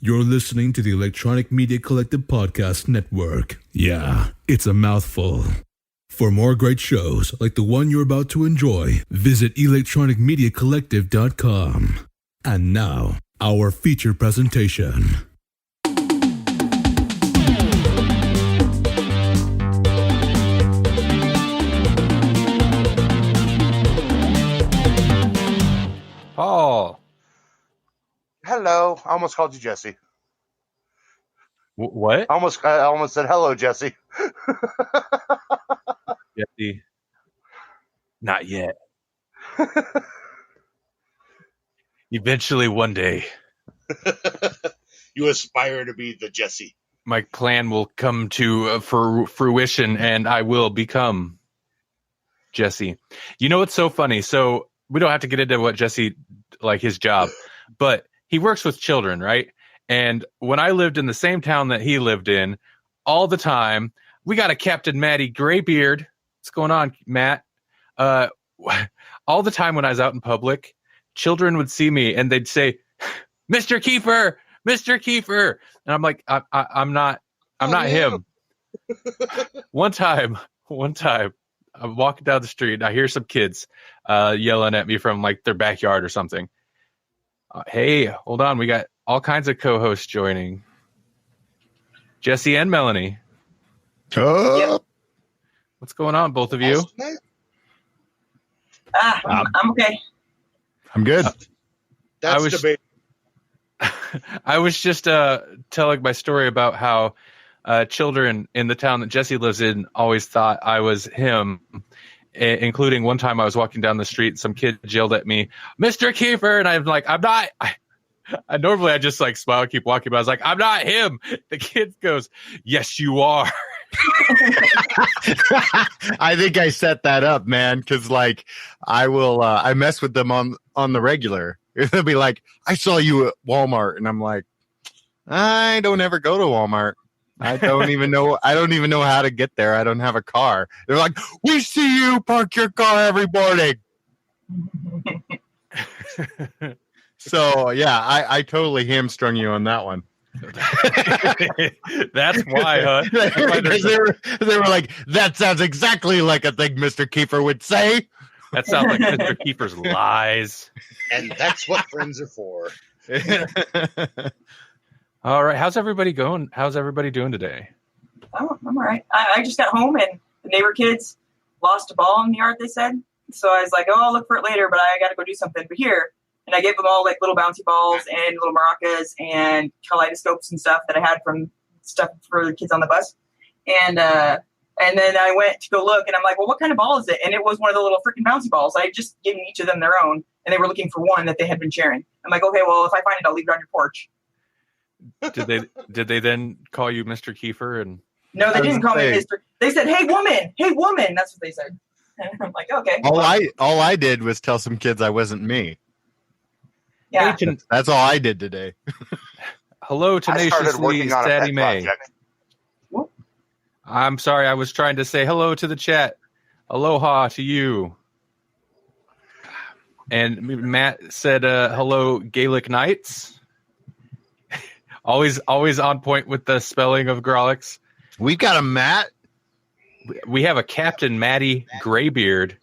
You're listening to the Electronic Media Collective Podcast Network. Yeah, it's a mouthful. For more great shows like the one you're about to enjoy, visit electronicmediacollective.com. And now, our feature presentation. Paul. Hello. I almost called you Jesse. What? I almost said hello, Jesse. Jesse. Not yet. Eventually, one day, You aspire to be the Jesse. my plan will come to fruition, and I will become Jesse. You know what's so funny? So we don't have to get into what Jesse, like his job, but he works with children, right? And when I lived in the same town that he lived in, all the time, we got a Captain Matty Graybeard. What's going on, Matt? All the time when I was out in public, children would see me and they'd say, "Mr. Kiefer, Mr. Kiefer," and I'm like, I'm not him. One time, I'm walking down the street and I hear some kids yelling at me from like their backyard or something. Hey, hold on. We got all kinds of co-hosts joining. Jesse and Melanie. Yep. What's going on, both of you? I'm okay. I'm good. That's debate. I was just telling my story about how children in the town that Jesse lives in always thought I was him, including one time I was walking down the street, some kid yelled at me, "Mr. Kiefer," and I'm like, I'm not. I normally I just like smile, keep walking, but I was like, I'm not him. The kid goes, "Yes, you are." I think I set that up, man, because like I mess with them on the regular. They'll be like, "I saw you at Walmart," and I'm like, I don't ever go to Walmart. I don't even know how to get there. I don't have a car. They're like, "We see you park your car every morning." So yeah, I totally hamstrung you on that one. That's why, huh? Because they were like, "That sounds exactly like a thing Mr. Kiefer would say." That sounds like Mr. Kiefer's lies. And that's what friends are for. All right, how's everybody going? How's everybody doing today? Oh, I'm all right. I just got home and the neighbor kids lost a ball in the yard, they said. So I was like, oh, I'll look for it later, but I got to go do something. But here, and I gave them all like little bouncy balls and little maracas and kaleidoscopes and stuff that I had from stuff for the kids on the bus. And then I went to go look, and I'm like, well, what kind of ball is it? And it was one of the little freaking bouncy balls. I had just given each of them their own, and they were looking for one that they had been sharing. I'm like, okay, well, if I find it, I'll leave it on your porch. Did they then call you Mr. Kiefer? And no, they didn't call me Mr. They said, hey, woman. That's what they said. And I'm like, okay. All I did was tell some kids I wasn't me. Yeah. That's all I did today. Hello, tenaciously Sadie Mae. I'm sorry, I was trying to say hello to the chat. Aloha to you. And Matt said hello, Gaelic Knights. Always on point with the spelling of Grawlix. We got a Matt. We have a Captain Matty Graybeard.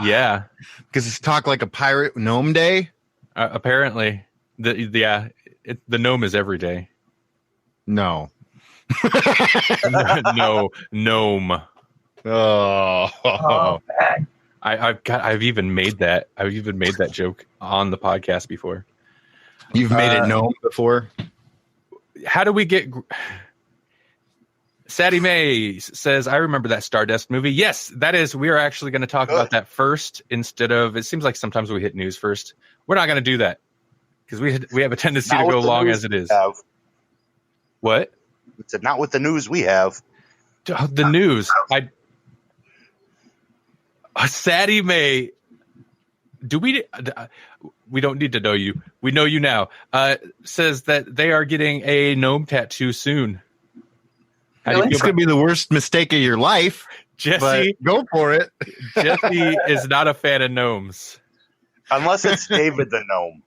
Yeah, because it's talk like a pirate gnome day. Apparently, the gnome is every day. No, no gnome. Oh, bad. I've even made that. I've even made that joke on the podcast before. You've made it gnome before. How do we get? Sadie Mae says, "I remember that Stardust movie." Yes, that is. We are actually going to talk about that first instead of. It seems like sometimes we hit news first. We're not going to do that because we have a tendency to go long as it is. What? It's not with the news we have. The news. Sadie Mae. Do we? We don't need to know you. We know you now. Says that they are getting a gnome tattoo soon. It's going to be the worst mistake of your life. Jesse, go for it. Jesse is not a fan of gnomes. Unless it's David the gnome.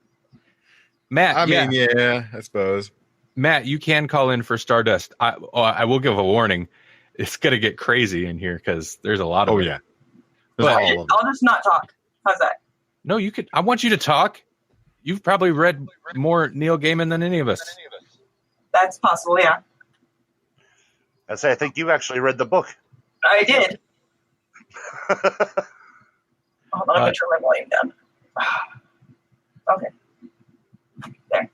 Matt. I mean, yeah, I suppose. Matt, you can call in for Stardust. I will give a warning. It's gonna get crazy in here because there's a lot of. Oh it. yeah. But I'll just not talk. How's that? No, you could. I want you to talk. You've probably read more Neil Gaiman than any of us. That's possible, yeah. I think you actually read the book. I did. Hold on, I'm going to turn my volume down. Okay. There.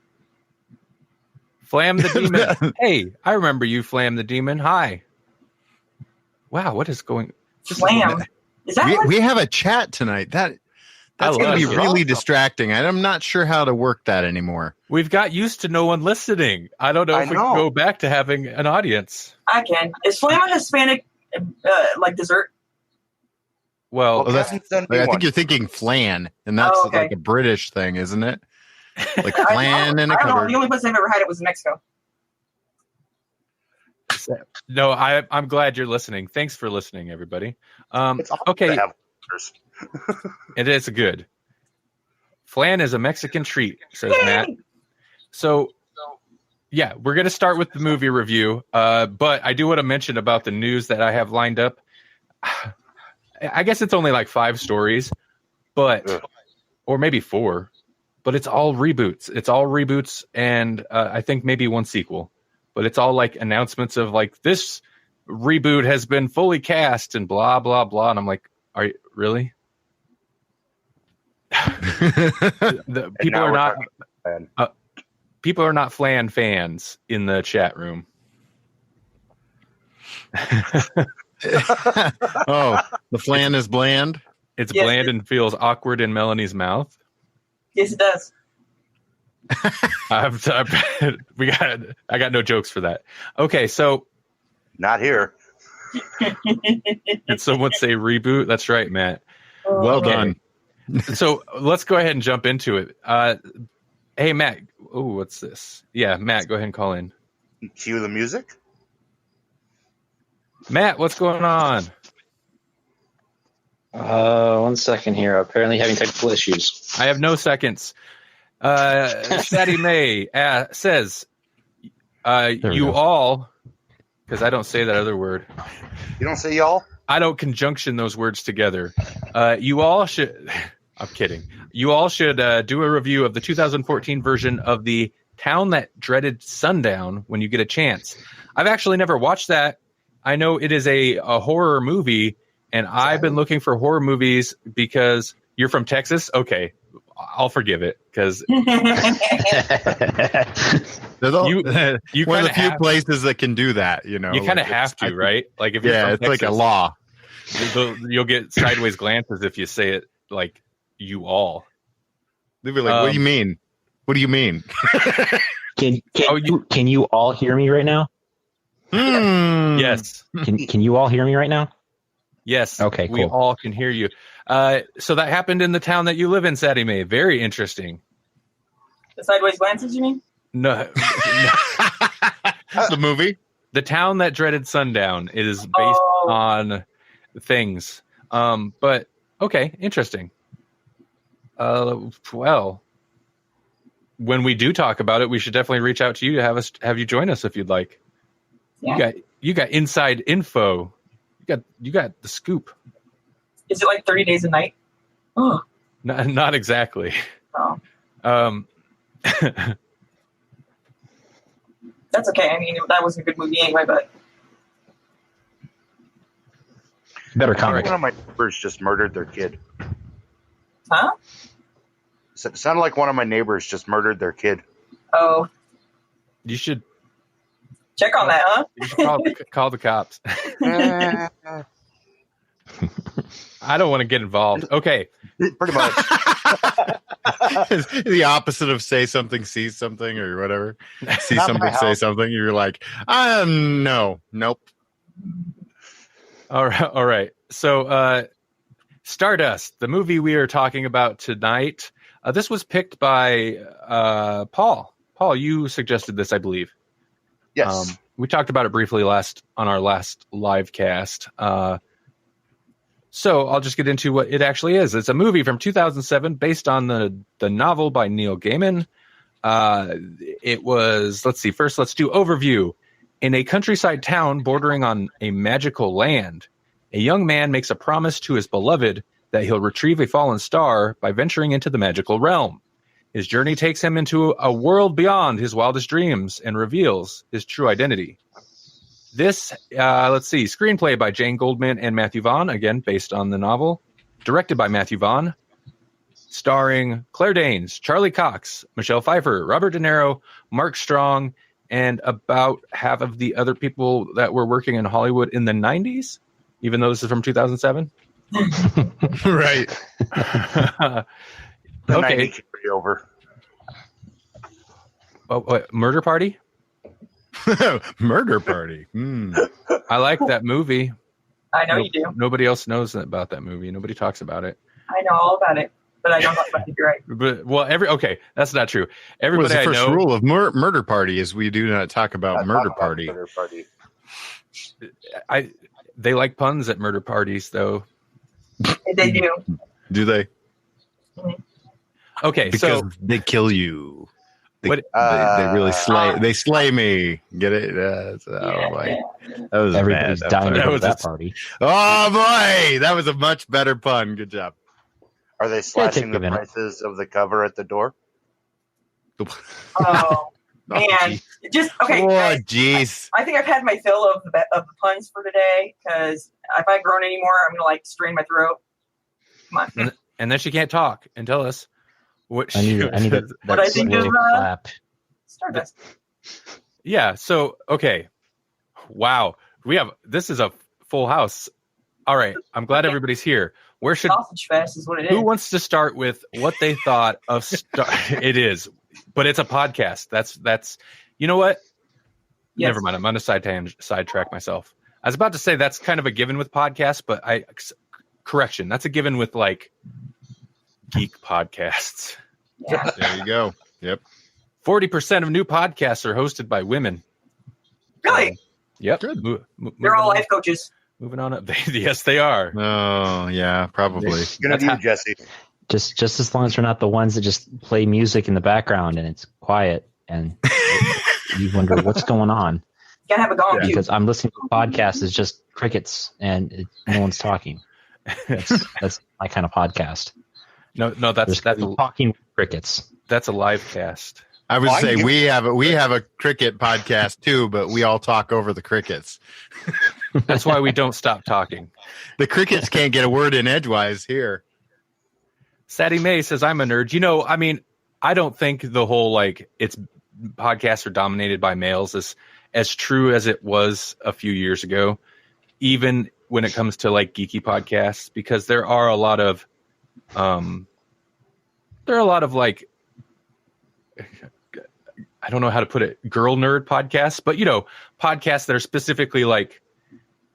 Flam the Demon. Hey, I remember you, Flam the Demon. Hi. Wow, what is going? Flam. Is that We have a chat tonight. That's going to be really distracting. And I'm not sure how to work that anymore. We've got used to no one listening. I don't know if we can go back to having an audience. I can. Is Flam a Hispanic like dessert? Well, I think you're thinking flan, and that's like a British thing, isn't it? Like flan in a I don't know. cupboard. The only place I've ever had it was in Mexico. No, I'm glad you're listening. Thanks for listening, everybody. It's awesome Okay, to have it is good. Flan is a Mexican treat, says Yay! Matt. So, yeah, we're going to start with the movie review. But I do want to mention about the news that I have lined up. I guess it's only like 5 stories, or maybe 4, but it's all reboots. It's all reboots, and I think maybe 1 sequel. But it's all like announcements of like this reboot has been fully cast and blah blah blah. And I'm like, are you really? People are not Flan fans in the chat room. Oh, the flan is bland. It's bland and feels awkward in Melanie's mouth. Yes, it does. I got no jokes for that. Okay, so Not here. did someone say reboot? That's right, Matt. Well done. So let's go ahead and jump into it. Hey, Matt. Oh, what's this? Yeah, Matt, go ahead and call in. Cue the music. Matt, what's going on? 1 second here. Apparently having technical issues. I have no seconds. Sadie May says, you all, because I don't say that other word. You don't say y'all? I don't conjunction those words together. You all should, I'm kidding. You all should do a review of the 2014 version of The Town That Dreaded Sundown when you get a chance. I've actually never watched that. I know it is a horror movie, and I've been looking for horror movies because you're from Texas? Okay. I'll forgive it because you one of the few places that can do that. You know, you kind of have to, right? Like if you're from it's Texas, like a law. You'll get sideways glances if you say it like you all. They'll be like, "What do you mean? What do you mean?" Can you all hear me right now? Yes. Can you all hear me right now? Yes. Okay, cool. We all can hear you. So that happened in the town that you live in, Sadie Mae. Very interesting. The sideways glances, you mean? No. The movie. The Town That Dreaded Sundown is based on things. But okay, interesting. Well, when we do talk about it, we should definitely reach out to you to have you join us if you'd like. Yeah. You got inside info. You got the scoop. Is it like 30 Days a Night? Oh. Not exactly. Oh. That's okay. I mean, that wasn't a good movie anyway, but Better comic. One of my neighbors just murdered their kid. huh? It sounded like one of my neighbors just murdered their kid. Oh, You should check on that, huh? You should call the cops. I don't want to get involved. Okay. Pretty much. The opposite of say something, see something, or whatever. See Not something, my say house. something. You're like, no, nope. All right. So, Stardust, the movie we are talking about tonight. This was picked by Paul. Paul, you suggested this, I believe. Yes. We talked about it briefly on our last live cast. So I'll just get into what it actually is. It's a movie from 2007 based on the novel by Neil Gaiman. It was, let's see, first let's do overview. In a countryside town bordering on a magical land, a young man makes a promise to his beloved that he'll retrieve a fallen star by venturing into the magical realm. His journey takes him into a world beyond his wildest dreams and reveals his true identity. This, let's see, screenplay by Jane Goldman and Matthew Vaughn, again, based on the novel. Directed by Matthew Vaughn. Starring Claire Danes, Charlie Cox, Michelle Pfeiffer, Robert De Niro, Mark Strong, and about half of the other people that were working in Hollywood in the 90s, even though this is from 2007. Right. The Okay. 90s are over. Oh, what, Murder Party? Murder Party. I like that movie. I know you do. Nobody else knows about that movie. Nobody talks about it. I know all about it, but I don't talk about it. You're right. But okay, that's not true. Well, Everybody the I first know, rule of Murder Party is we do not talk about Murder Talk about Party. Murder Party. they like puns at murder parties, though. They do. Do they? Okay, Because so they kill you. They really slay. They slay me. Get it? Boy. That was Everybody's bad. dying to That go to was that a- party. Oh boy, that was a much better pun. Good job. Are they slashing take a the minute. prices of the cover at the door? Oh man, just okay. Oh guys, jeez. I think I've had my fill of the puns for today because if I groan anymore, I'm gonna like strain my throat. Come on. and then she can't talk and tell us what I need that What I think slow of, clap. Stardust. Yeah. So okay, wow, this is a full house. All right, I'm glad everybody's here. Where should Sausage fest is what it is. who wants to start with what they thought of It is, but it's a podcast. That's you know what? Yes. Never mind. I'm on a sidetrack myself. I was about to say that's kind of a given with podcasts, but correction, that's a given with like geek podcasts. Yeah. There you go. Yep. 40% of new podcasts are hosted by women. Really? Yep. Good. They're all life coaches. Moving on up. Yes, they are. Oh yeah, probably. Good of you, Jesse. Just as long as they're not the ones that just play music in the background and it's quiet and you wonder what's going on. You gotta have a gong too. Because I'm listening to a podcast is just crickets and no one's talking. That's my kind of podcast. No, that's talking crickets. a live cast. I would Well, say we have a cricket podcast too, but we all talk over the crickets. That's why we don't stop talking. The crickets can't get a word in edgewise here. Sadie Mae says, I'm a nerd. You know, I mean, I don't think the whole like it's podcasts are dominated by males is as true as it was a few years ago, even when it comes to like geeky podcasts, because there are a lot of like, I don't know how to put it, girl nerd podcasts, but you know, podcasts that are specifically like,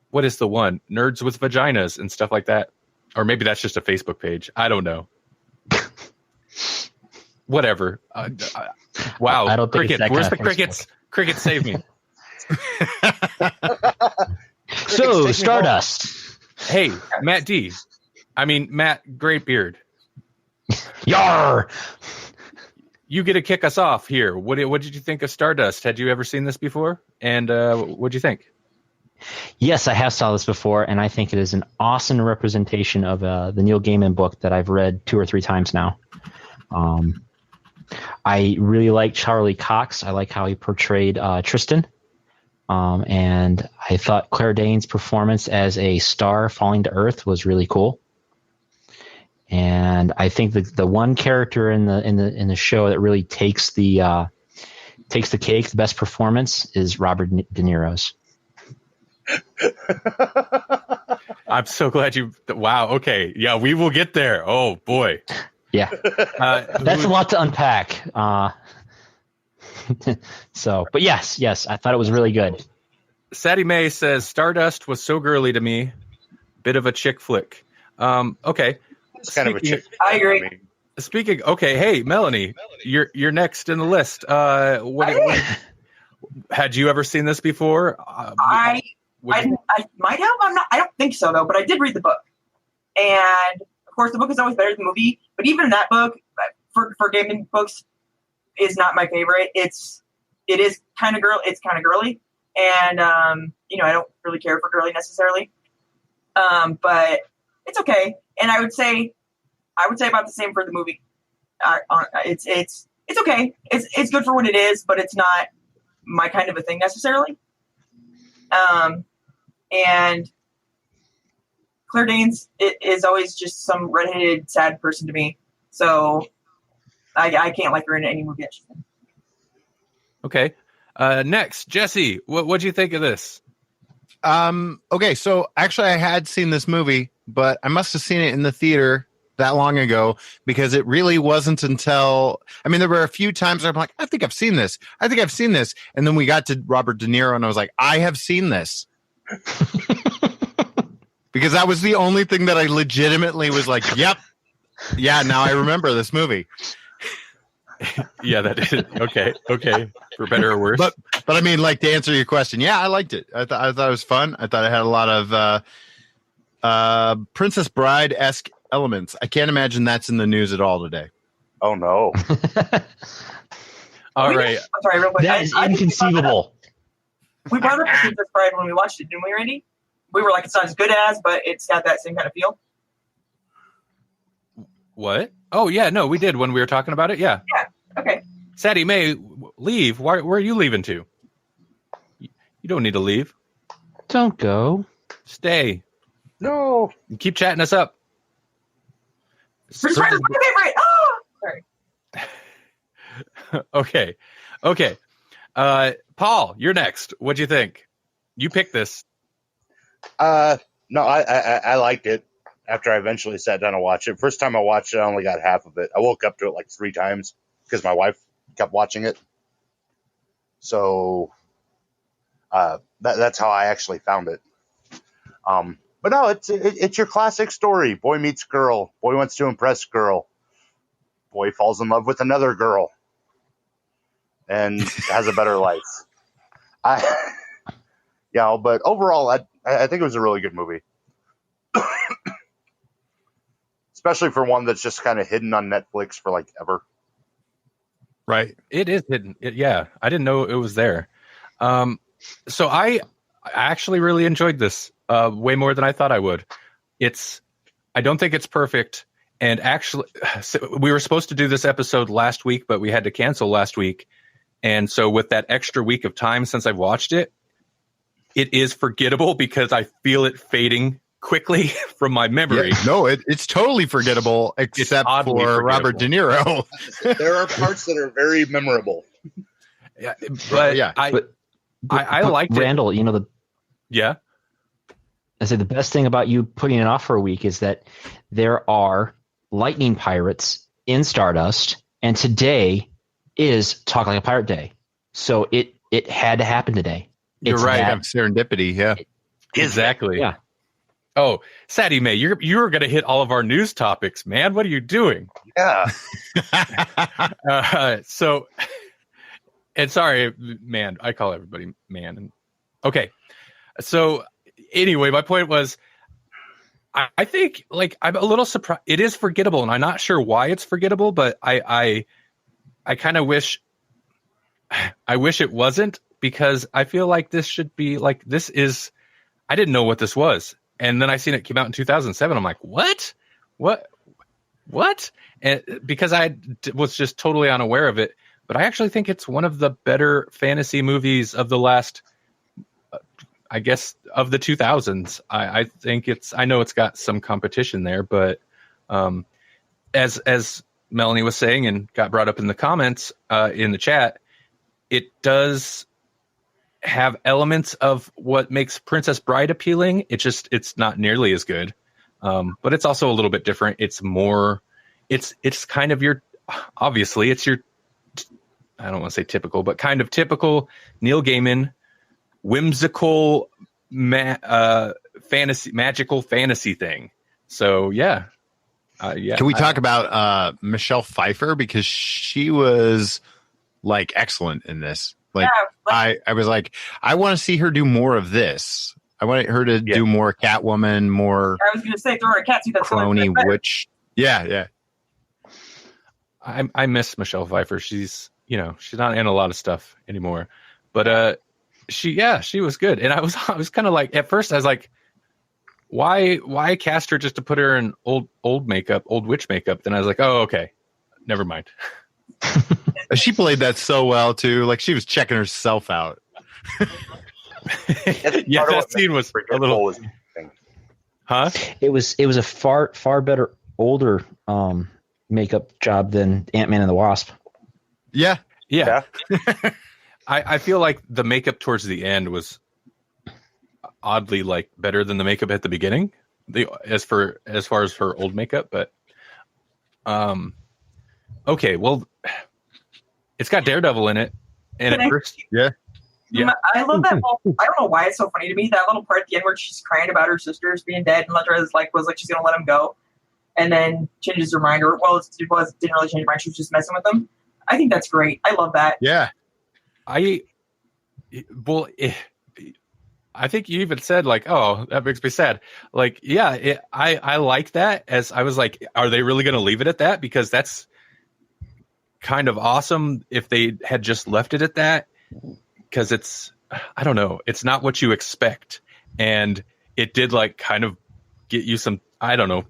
what is the one? Nerds with vaginas and stuff like that. Or maybe that's just a Facebook page. I don't know. Whatever. Wow. I don't think Cricket. it's that Where's kind the of crickets? Cricket, save me. So, Stardust. Hey, Matt D. I mean, Matt Greatbeard. Yar! You get to kick us off here. What did you think of Stardust? Had you ever seen this before? And what did you think? Yes, I have saw this before, and I think it is an awesome representation of the Neil Gaiman book that I've read 2 or 3 times now. I really like Charlie Cox. I like how he portrayed Tristan. And I thought Claire Danes' performance as a star falling to Earth was really cool. And I think the one character in the show that really takes the cake, the best performance, is Robert De Niro's. I'm so glad you. Wow. Okay. Yeah, we will get there. Oh boy. Yeah, that's a lot to unpack. But yes, I thought it was really good. Sadie Mae says Stardust was so girly to me, bit of a chick flick. Okay. It's kind of a chick. I agree. Speaking. Okay. Hey, Melanie, you're next in the list. What had you ever seen this before? I might have. I don't think so though. But I did read the book, and of course, the book is always better than the movie. But even in that book, for Gaiman books, is not my favorite. It is kind of It's kind of girly, and I don't really care for girly necessarily. But it's okay. And I would say about the same for the movie. It's okay. It's good for what it is, but it's not my kind of a thing necessarily. And Claire Danes is always just some redheaded sad person to me. So I can't like her in any movie that she's in. Okay. Next, Jesse, what'd you think of this? Okay, so actually I had seen this movie, but I must have seen it in the theater that long ago, because it really wasn't until, there were a few times where I'm like, I think I've seen this. And then we got to Robert De Niro and I was like, I have seen this. Because that was the only thing that I legitimately was like, yep. Yeah, now I remember this movie. Yeah, that is okay. For better or worse. But to answer your question, yeah, I liked it. I thought it was fun. I thought it had a lot of Princess Bride-esque elements. I can't imagine that's in the news at all today. Oh no. All right. I'm sorry, real quick. That is inconceivable. We brought up Princess Bride when we watched it, didn't we, Randy? We were like, it's not as good as, but it's got that same kind of feel. What? Oh yeah, no, we did when we were talking about it. Yeah. Yeah. Okay. Sadie Mae, leave. Where are you leaving to? You don't need to leave. Don't go. Stay. No. Keep chatting us up. Princess Bride is my favorite. Oh, sorry. Okay. Paul, you're next. What'd you think? You picked this. No, I liked it after I eventually sat down and watched it. First time I watched it, I only got half of it. I woke up to it like 3 times because my wife kept watching it. So that's how I actually found it. But no, it's your classic story. Boy meets girl. Boy wants to impress girl. Boy falls in love with another girl and has a better life. But overall, I think it was a really good movie. Especially for one that's just kind of hidden on Netflix for like ever. Right. It is hidden. Yeah. I didn't know it was there. So I actually really enjoyed this way more than I thought I would. I don't think it's perfect. And actually, we were supposed to do this episode last week, but we had to cancel last week. And so with that extra week of time since I've watched it, it is forgettable because I feel it fading quickly from my memory. Yeah, no, it's totally forgettable, except for Robert De Niro. There are parts that are very memorable. Yeah, but yeah, I liked Randall, it. Yeah. I say the best thing about you putting it off for a week is that there are lightning pirates in Stardust, and today is Talk Like a Pirate Day. So it had to happen today. You're right. Have serendipity, yeah. Exactly. Yeah. Oh, Sadie Mae, you're going to hit all of our news topics, man. What are you doing? Yeah. And sorry, man, I call everybody man. Okay. So anyway, my point was, I think like I'm a little surprised. It is forgettable, and I'm not sure why it's forgettable, but I kind of wish it wasn't, because I feel like this should be like, I didn't know what this was. And then I seen it came out in 2007. I'm like, what? And because I was just totally unaware of it, but I actually think it's one of the better fantasy movies of the last, I guess, of the 2000s. I think I know it's got some competition there, but as Melanie was saying and got brought up in the comments in the chat, it does have elements of what makes Princess Bride appealing. It's not nearly as good, but it's also a little bit different. It's more, it's kind of obviously it's your, I don't want to say typical, but kind of typical Neil Gaiman, whimsical magical fantasy thing. So yeah. Can we talk about Michelle Pfeiffer, because she was like excellent in this. Like, yeah, I was like, I want to see her do more of this. I want her to do more Catwoman, more. I was going to say throw her a cat suit. That's crony witch. Yeah. I miss Michelle Pfeiffer. She's she's not in a lot of stuff anymore. But she was good. And I was kind of like, at first I was like, why cast her just to put her in old witch makeup? Then I was like, oh, okay, never mind. She played that so well too. Like she was checking herself out. Yeah, that scene was a little. Huh? It was a far better older makeup job than Ant-Man and the Wasp. Yeah. I feel like the makeup towards the end was oddly like better than the makeup at the beginning. As far as her old makeup, but okay, well, it's got Daredevil in it, and at first, yeah. I love that. I don't know why it's so funny to me, that little part at the end where she's crying about her sisters being dead, and Ledra was like she's gonna let him go, and then changes her mind, or didn't really change her mind. She was just messing with them. I think that's great. I love that. Yeah, I think you even said like, oh, that makes me sad. Like, yeah, I like that. As I was like, are they really going to leave it at that? Because that's kind of awesome if they had just left it at that. Because it's, I don't know, it's not what you expect. And it did like kind of get you some, I don't know,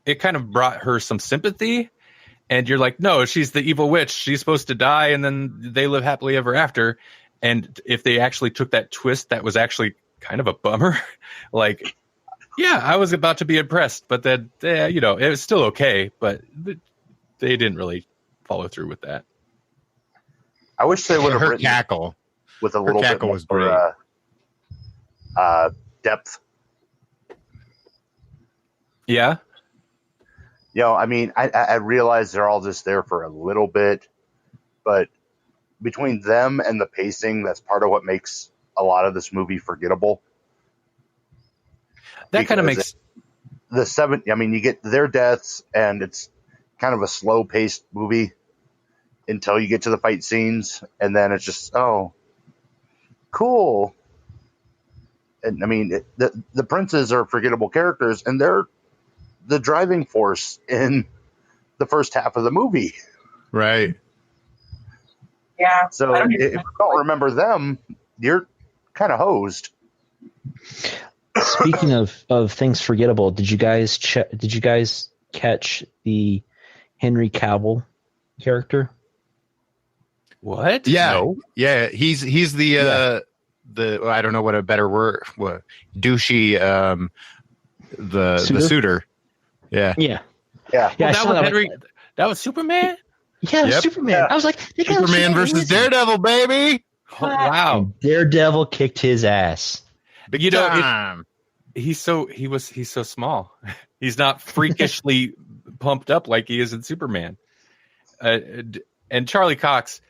it kind of brought her some sympathy. And you're like, no, she's the evil witch. She's supposed to die, and then they live happily ever after. And if they actually took that twist, that was actually kind of a bummer. Like, yeah, I was about to be impressed, but then, it was still okay. But they didn't really follow through with that. I wish they would have her written cackle with a little bit was more depth. Yeah. I mean, I realize they're all just there for a little bit, but between them and the pacing, that's part of what makes a lot of this movie forgettable. That kind of makes you get their deaths, and it's kind of a slow paced movie until you get to the fight scenes, and then it's just, oh, cool. And I mean, the princes are forgettable characters, and they're the driving force in the first half of the movie. Right. Yeah. So if you don't remember them, you're kind of hosed. Speaking of things forgettable, did you guys catch the Henry Cavill character? What? Yeah. No. Yeah. He's the I don't know what a better word, douchey, the suitor. Yeah. Yeah. Yeah. Well, that was Henry. That was Superman. Yeah, Yep. Superman. Yeah. I was like, Superman versus Daredevil, baby. Oh, wow. And Daredevil kicked his ass. Big You know, time. He's so small. He's not freakishly pumped up like he is in Superman. And Charlie Cox.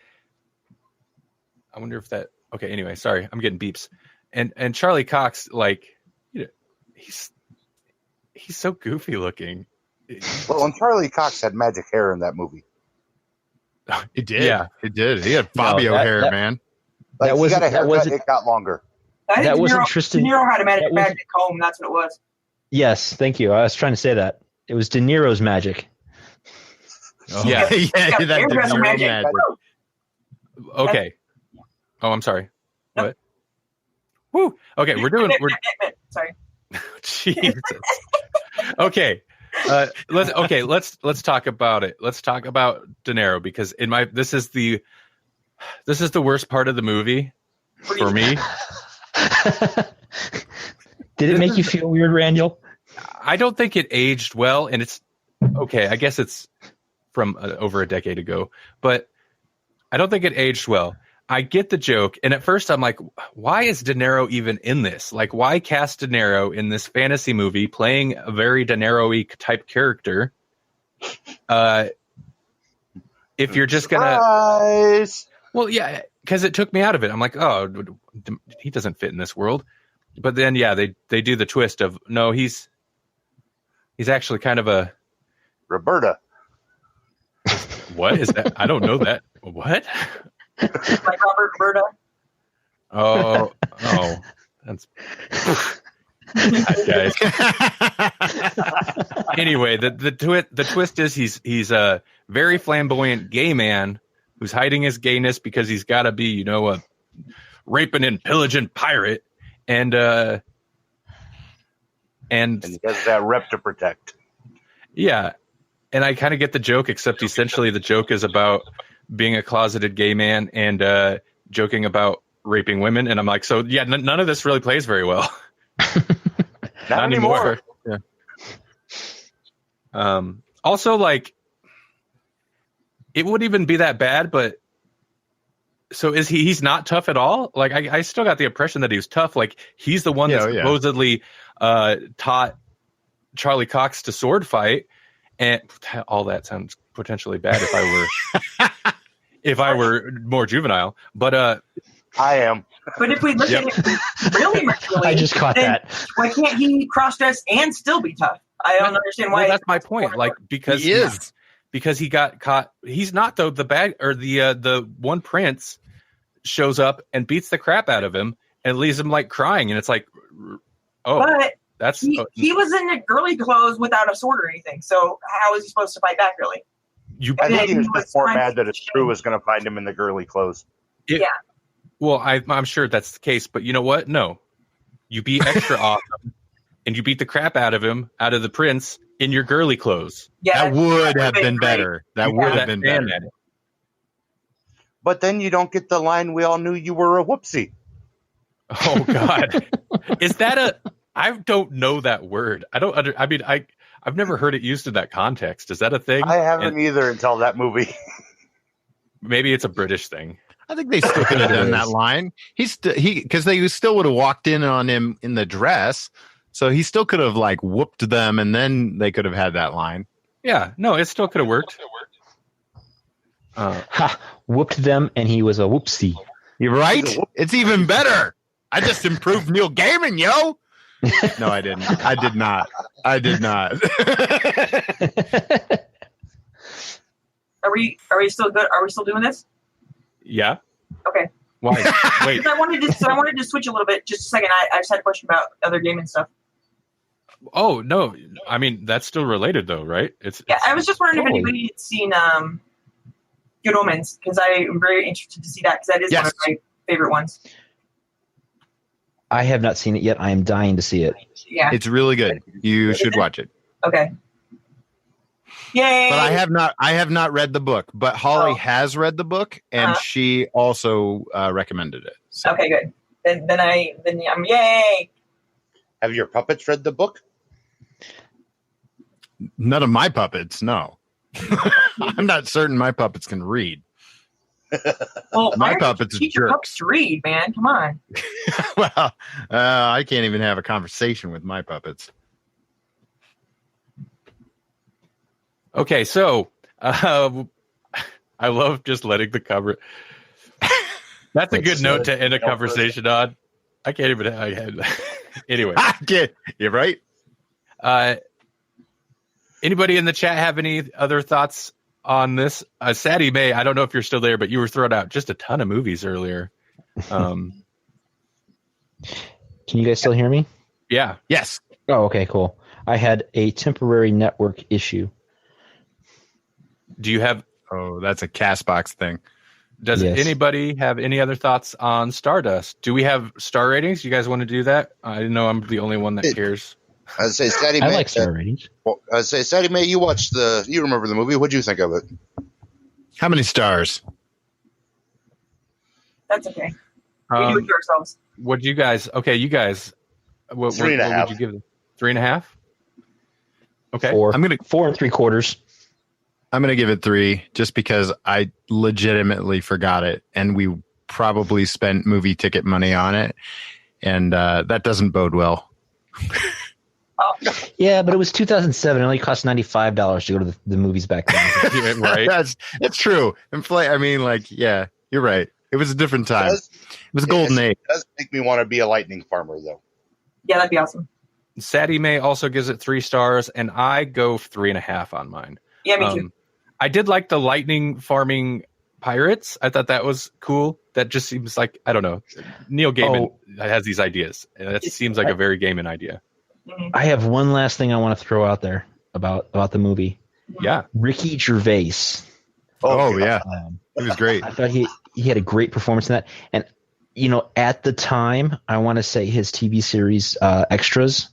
I wonder if that. Okay. Anyway, sorry, I'm getting beeps. And Charlie Cox, like, he's so goofy looking. Well, and Charlie Cox had magic hair in that movie. It did. Yeah. It did. He had Fabio hair, man. Like, he got a haircut, wasn't- it got longer. That wasn't Tristan. De Niro had a that magic comb. That's what it was. Yes, thank you. I was trying to say that. It was De Niro's magic. Oh. Yeah. Yeah. That Hair did has zero magic. magic. Okay. Oh, I'm sorry. No. What? Woo. Okay, we're Sorry. Jesus. Okay. Let's talk about it. Let's talk about De Niro, because this is the worst part of the movie for me. Did it make you feel weird, Randall? I don't think it aged well, and it's okay. I guess it's from over a decade ago, but I don't think it aged well. I get the joke, and at first I'm like, why is De Niro even in this? Like, why cast De Niro in this fantasy movie playing a very De Niro-y type character? If you're just Surprise! well, yeah, because it took me out of it. I'm like, oh, he doesn't fit in this world. But then, yeah, they do the twist of, no, he's actually kind of a Roberta. What is that? I don't know that. What? Like Robert Roberta. Oh, that's guys. Anyway, the twist is he's a very flamboyant gay man who's hiding his gayness because he's got to be, a raping and pillaging pirate, and he has that rep to protect. Yeah, and I kind of get the joke, except essentially the joke is about being a closeted gay man and joking about raping women, and I'm like, so yeah, none of this really plays very well. Not anymore. Yeah. Also, like, it wouldn't even be that bad, but so is he's not tough at all? Like, I still got the impression that he was tough. Like, he's the one that supposedly taught Charlie Cox to sword fight, and all that sounds potentially bad if I were more juvenile. But I am. But if we look at it really maturely, I just caught that. Why can't he cross-dress and still be tough? I don't understand why. Well, that's my point. Like, because he is. Because he got caught. He's not, though. The bad, or the one prince shows up and beats the crap out of him and leaves him like crying, and it's like, oh, but that's he was in girly clothes without a sword or anything. So how is he supposed to fight back? Really? I think he was just more mad that his crew was going to find him in the girly clothes. Yeah. Well, I'm sure that's the case, but you know what? No, you be extra awesome, and you beat the crap out of him, out of the prince, in your girly clothes. Yeah, that would have been better. That would have been better. But then you don't get the line, "We all knew you were a whoopsie." Oh God, is that I don't know that word. I've never heard it used in that context. Is that a thing? I haven't either until that movie. Maybe it's a British thing. I think they still could have done that line. Because they still would have walked in on him in the dress, so he still could have like whooped them, and then they could have had that line. Yeah, no, it still could have worked. Whooped them, and he was a whoopsie. You're right. It's even better. I just improved Neil Gaiman, yo. No, I didn't. I did not. Are we still good? Are we still doing this? Yeah. Okay. Why? Wait. Because I wanted to switch a little bit. Just a second. I just had a question about other gaming stuff. Oh no! I mean, that's still related, though, right? I was just wondering if anybody had seen Good Omens, because I am very interested to see that, because that is one of my favorite ones. I have not seen it yet. I am dying to see it. Yeah, it's really good. You should watch it. Okay. Yay! But I have not read the book. But Holly has read the book, and she also recommended it. So. Okay, good. Then I'm yay. Have your puppets read the book? None of my puppets, no. I'm not certain my puppets can read. Well, my puppets are teach your jerks. puppets to read, man. Come on. Well, I can't even have a conversation with my puppets. Okay, so I love just letting the cover. That's a good note to end a conversation on. I can't even. Anyway, you're right. Anybody in the chat have any other thoughts on this? Sadie Mae, I don't know if you're still there, but you were throwing out just a ton of movies earlier. Can you guys still hear me? Yeah. Yes. Oh, okay, cool. I had a temporary network issue. Do you have? Oh, that's a Castbox thing. Does anybody have any other thoughts on Stardust? Do we have star ratings? You guys want to do that? I know I'm the only one that cares. I'd say Sadie Mae. I like star ratings. I'd say Sadie Mae. You remember the movie? What'd you think of it? How many stars? That's okay. We do it to ourselves. What you guys? Okay, you guys. What 3.5. would you give it? 3.5. Okay. 4. I'm gonna 4 3/4. I'm gonna give it 3, just because I legitimately forgot it, and we probably spent movie ticket money on it, and that doesn't bode well. Yeah, but it was 2007. It only cost $95 to go to the movies back then. Yeah, right. It's true. I mean, yeah, you're right. It was a different time. It was a golden age. It does make me want to be a lightning farmer, though. Yeah, that'd be awesome. Sadie Mae also gives it 3 stars, and I go 3.5 on mine. Yeah, me too. I did like the lightning farming pirates. I thought that was cool. That just seems like, I don't know. Neil Gaiman has these ideas, and that seems like a very Gaiman idea. I have one last thing I want to throw out there about the movie. Yeah. Ricky Gervais. Oh yeah. He was great. I thought he had a great performance in that. And, at the time, I want to say his TV series Extras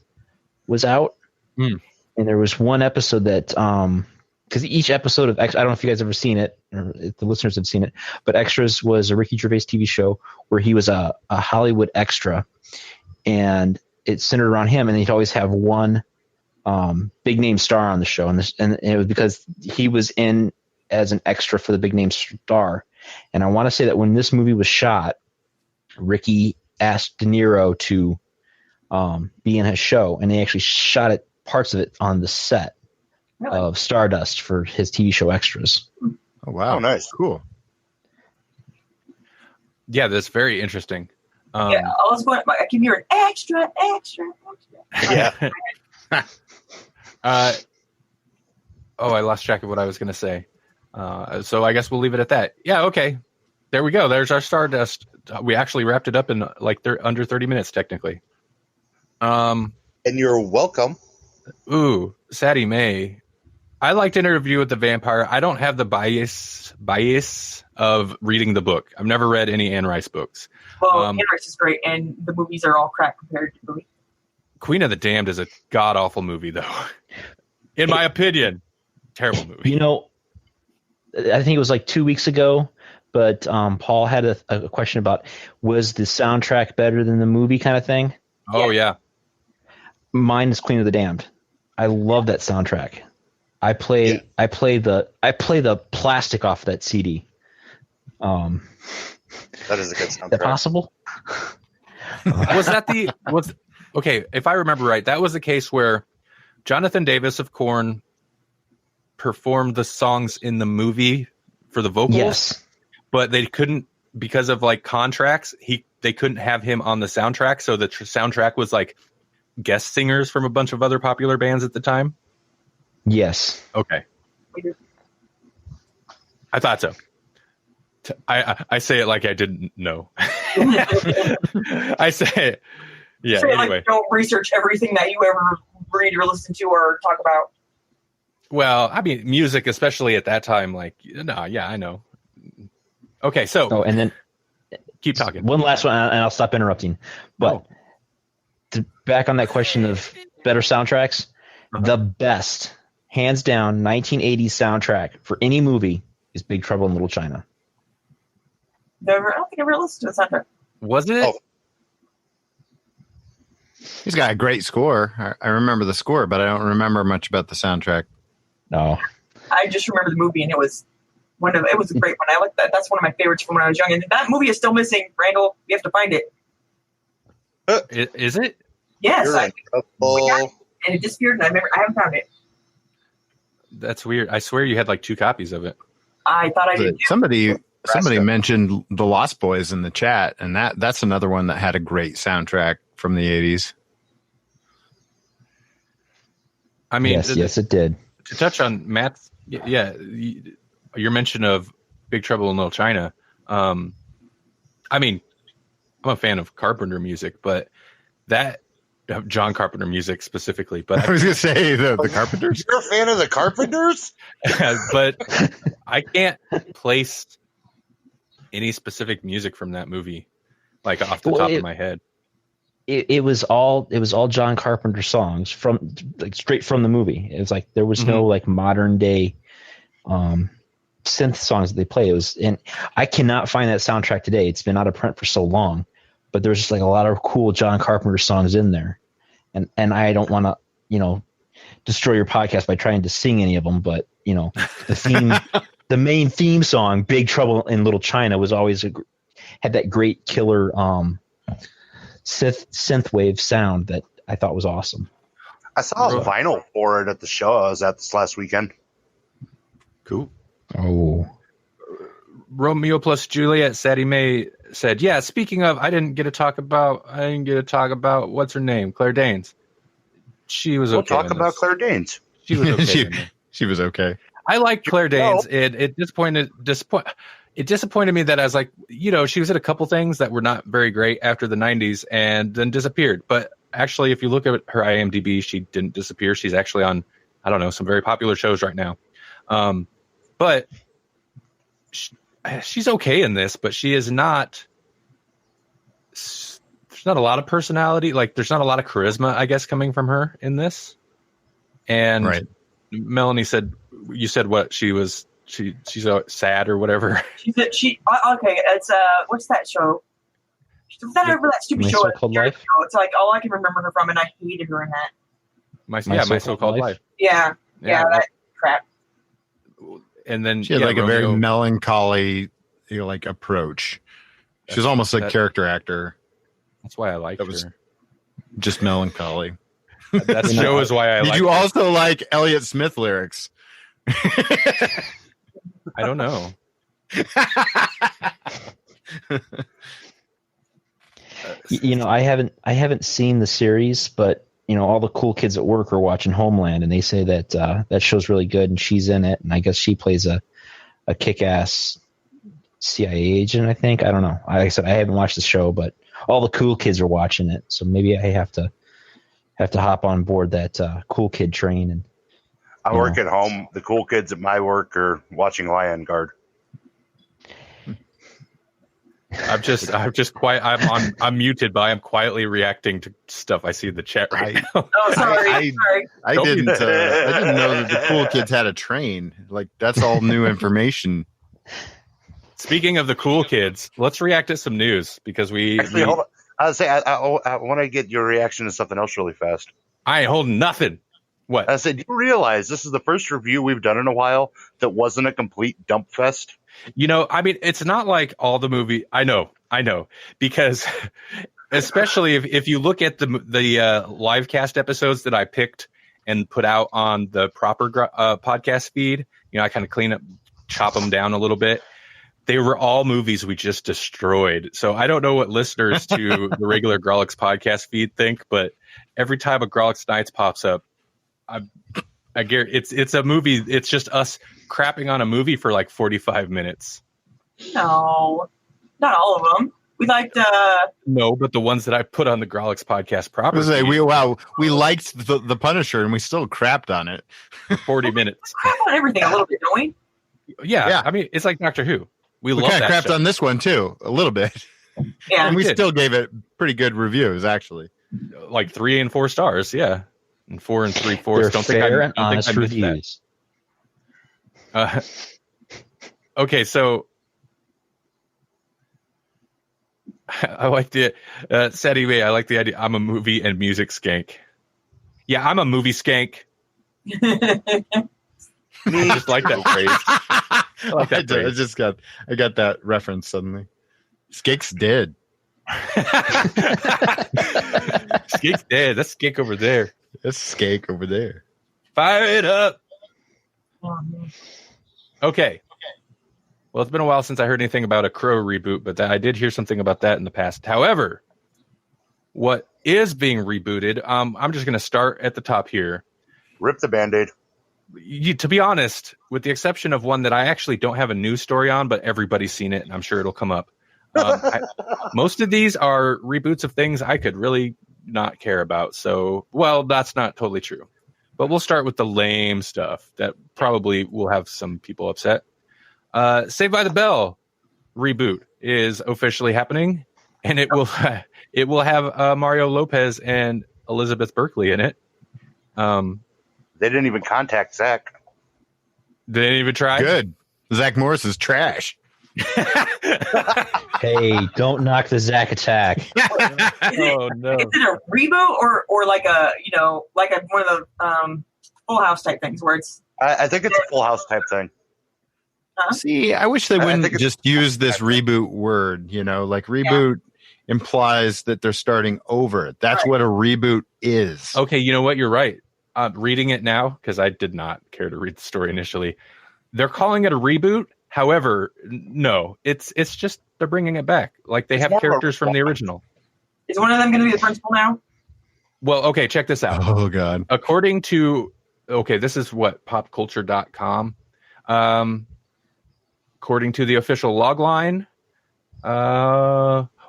was out. Mm. And there was one episode that because each episode of I don't know if you guys have ever seen it or if the listeners have seen it, but Extras was a Ricky Gervais TV show where he was a Hollywood extra, and it centered around him, and he'd always have one big name star on the show, and it was because he was in as an extra for the big name star. And I want to say that when this movie was shot, Ricky asked De Niro to be in his show, and they actually shot parts of it on the set of Stardust for his TV show Extras. Oh, wow. Oh, nice. Cool. Yeah, that's very interesting. I was going. I keep hearing extra. Yeah. I lost track of what I was going to say. So I guess we'll leave it at that. Yeah, okay. There we go. There's our Stardust. We actually wrapped it up in like under 30 minutes, technically. And you're welcome. Ooh, Sadie Mae. I liked Interview with the Vampire. I don't have the bias of reading the book. I've never read any Anne Rice books. Well, Anne Rice is great, and the movies are all crap compared to the movie. Queen of the Damned is a god-awful movie, though. In my opinion. Terrible movie. I think it was like 2 weeks ago, but Paul had a question about, was the soundtrack better than the movie kind of thing? Oh, yeah. Mine is Queen of the Damned. I love that soundtrack. I play the plastic off that CD. That is a good soundtrack. Is that possible? Okay, if I remember right, that was the case where Jonathan Davis of Korn performed the songs in the movie for the vocals. Yes. But they couldn't, because of like contracts, they couldn't have him on the soundtrack. So the soundtrack was like guest singers from a bunch of other popular bands at the time. Yes. Okay. I thought so. I say it like I didn't know. I say it. Yeah. So, anyway, don't research everything that you ever read or listen to or talk about. Well, I mean, music, especially at that time, like, no, yeah, I know. Okay, so. Oh, and then keep talking. One last one, and I'll stop interrupting. But back on that question of better soundtracks, the best, hands down, 1980s soundtrack for any movie is Big Trouble in Little China. I don't think I ever listened to the soundtrack. Was it? Oh. He's got a great score. I remember the score, but I don't remember much about the soundtrack. No. I just remember the movie, and it was a great one. I like that. That's one of my favorites from when I was young. And that movie is still missing. Randall, you have to find it. Is it? Yes, You're in trouble. and it disappeared, and I haven't found it. That's weird. I swear you had like 2 copies of it. I thought I did. Somebody Nebraska. mentioned the Lost Boys in the chat, and that's another one that had a great soundtrack from the 80s. I mean, yes, it did. to touch on Matt's, your mention of Big Trouble in Little China. I mean, I'm a fan of Carpenter music, but that John Carpenter music specifically. But I was going to say the Carpenters. You're a fan of the Carpenters? but I can't place any specific music from that movie, like off the top of my head. It was all John Carpenter songs from like straight from the movie. It was like there was no like modern day synth songs that they play. It was, and I cannot find that soundtrack today. It's been out of print for so long, but there's just like a lot of cool John Carpenter songs in there. And I don't want to, destroy your podcast by trying to sing any of them, but the theme, the main theme song, Big Trouble in Little China, was always had that great killer synthwave sound that I thought was awesome. I saw a vinyl for it at the show I was at this last weekend. Cool. Oh, Romeo plus Juliet, Sadie Mae said, yeah, speaking of, I didn't get to talk about what's her name? Claire Danes. She was okay. We'll talk about Claire Danes. She was okay. She was okay. I like Claire Danes. It disappointed me that I was like, she was at a couple things that were not very great after the 90s and then disappeared. But actually, if you look at her IMDb, she didn't disappear. She's actually on, I don't know, some very popular shows right now. But she's okay in this, but she is not. There's not a lot of personality. Like, there's not a lot of charisma, I guess, coming from her in this. And Right. Melanie said, you said what she's sad or whatever. Okay. It's what's that show? What's that over that stupid My show? So-Called Life? It's like all I can remember her from, and I hated her in that. My So-Called so-called life. Yeah, that crap. And then She had like a very Romeo- melancholy, like approach. She's almost a character actor, That's why I like That was- her. just melancholy. That show is why I Did like you her. also like Elliott Smith lyrics? I don't know. I haven't seen the series, but all the cool kids at work are watching Homeland, and they say that that show's really good, and she's in it, and I guess she plays a kick-ass CIA agent. I think, I don't know. Like I said, I haven't watched the show, but all the cool kids are watching it, so maybe I have to hop on board that cool kid train. And I work at home. The cool kids at my work are watching Lion Guard. I'm muted, but I'm quietly reacting to stuff I see in the chat right now. Oh, sorry. I didn't know that the cool kids had a train. Like, that's all new information. Speaking of the cool kids, let's react to some news because Actually, hold on. I want to get your reaction to something else really fast. I ain't holding nothing. What? I said, you realize this is the first review we've done in a while that wasn't a complete dump fest? It's not like all the movie. I know, because especially if you look at the live cast episodes that I picked and put out on the proper podcast feed, I kind of chop them down a little bit. They were all movies we just destroyed. So I don't know what listeners to the regular Grawlix podcast feed think, but every time a Grawlix Nights pops up, I guarantee it's a movie. It's just us crapping on a movie for like 45 minutes. No, not all of them. We liked. No, but the ones that I put on the Grawlix podcast proper. We liked the Punisher and we still crapped on it. 40 minutes. Crap on everything a little bit, don't we? Yeah. I mean, it's like Doctor Who. We love kind of that crapped show. on this one too, a little bit. Yeah, And we did. still gave it pretty good reviews, actually. Like 3 and 4 stars. Yeah. And 4 and 3/4. they're Don't fair think and honest I missed reviews. that. Okay, so I like the Sadie May. I like the idea. I'm a movie and music skank. Yeah, I'm a movie skank. I just like that phrase. I like that phrase. I got that reference suddenly. Skake's dead. Skake's dead. That's Skink over there. That's Skake over there. Fire it up. Oh, man. Okay. Well, it's been a while since I heard anything about a Crow reboot, but I did hear something about that in the past. However, what is being rebooted, I'm just going to start at the top here. Rip the Band-Aid. To be honest, with the exception of one that I actually don't have a news story on, but everybody's seen it, and I'm sure it'll come up. Most of these are reboots of things I could really not care about. So, well, that's not totally true. But we'll start with the lame stuff that probably will have some people upset. Saved by the Bell reboot is officially happening, and it will have Mario Lopez and Elizabeth Berkley in it. They didn't even contact Zach. They didn't even try. Good. Zach Morris is trash. Hey, don't knock the Zach attack. Oh no! Is it a reboot or like a one of the Full House type things where it's? I think it's a Full House type thing. See, I wish they I wouldn't think it's- just use this reboot word. Like reboot implies that they're starting over. That's what a reboot is. Okay, you know what? You're right. Reading it now, because I did not care to read the story initially. They're calling it a reboot. However, no, it's just they're bringing it back. Like they have more of a- characters from the original. Is one of them going to be the principal now? Well, okay, check this out. Oh God. According to this is what popculture.com. According to the official logline,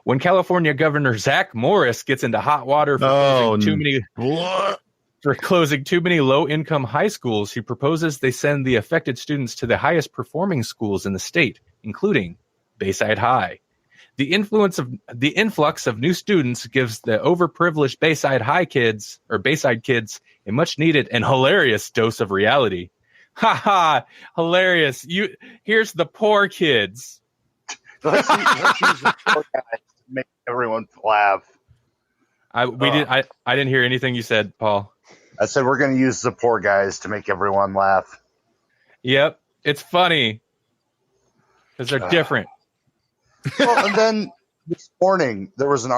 when California Governor Zach Morris gets into hot water for Oh, too many. What? For closing too many low-income high schools, he proposes they send the affected students to the highest performing schools in the state, including Bayside High. The influx of new students gives the overprivileged Bayside kids a much needed and hilarious dose of reality. Ha ha! Hilarious! Here's the poor kids. Let's use the poor guys to make everyone laugh. I didn't hear anything you said, Paul. I said we're going to use the poor guys to make everyone laugh. Yep, it's funny because they're different. Well, and then this morning there was an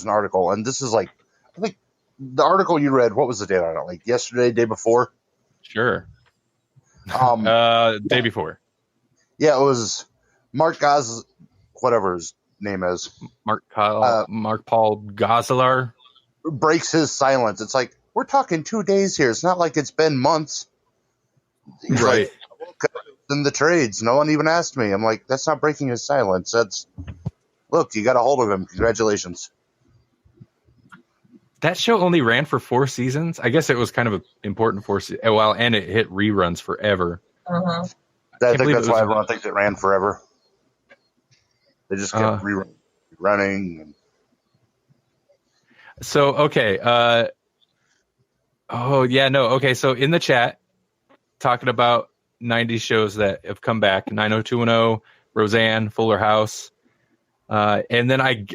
article, and this is like, I think the article you read. What was the date on it? Like yesterday, day before? Sure. Day before. Yeah, it was Mark whatever his name is. Mark Paul Gosselaar breaks his silence. It's like, we're talking 2 days here. It's not like it's been months. He's right. Like, in the trades, no one even asked me. I'm like, that's not breaking his silence. Look, you got a hold of him. Congratulations. That show only ran for 4 seasons. I guess it was kind of an important 4 seasons. Well, and it hit reruns forever. I think that's why everyone thinks it ran forever. They just kept running. So, okay. So in the chat, talking about 90s shows that have come back, 90210, Roseanne, Fuller House. And then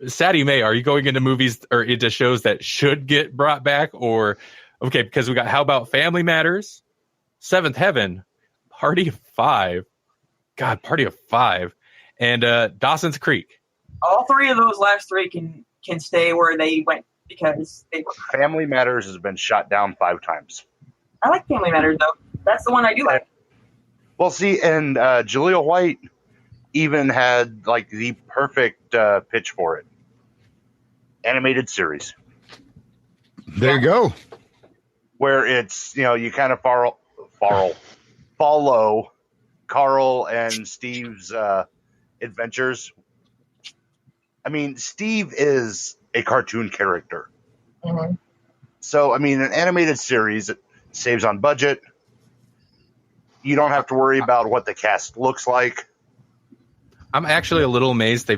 Sadie Mae, are you going into movies or into shows that should get brought back? Or, okay, because we got How About Family Matters, Seventh Heaven, Party of Five, and Dawson's Creek. All 3 of those last 3 can stay where they went because they were. Family Matters has been shot down 5 times. I like Family Matters, though. That's the one I do like. Well, see, and Jaleel White even had like the perfect pitch for it. Animated series. There you go. Where it's, you kind of follow Carl and Steve's adventures. I mean, Steve is a cartoon character. Mm-hmm. So, I mean, an animated series, it saves on budget. You don't have to worry about what the cast looks like. I'm actually a little amazed he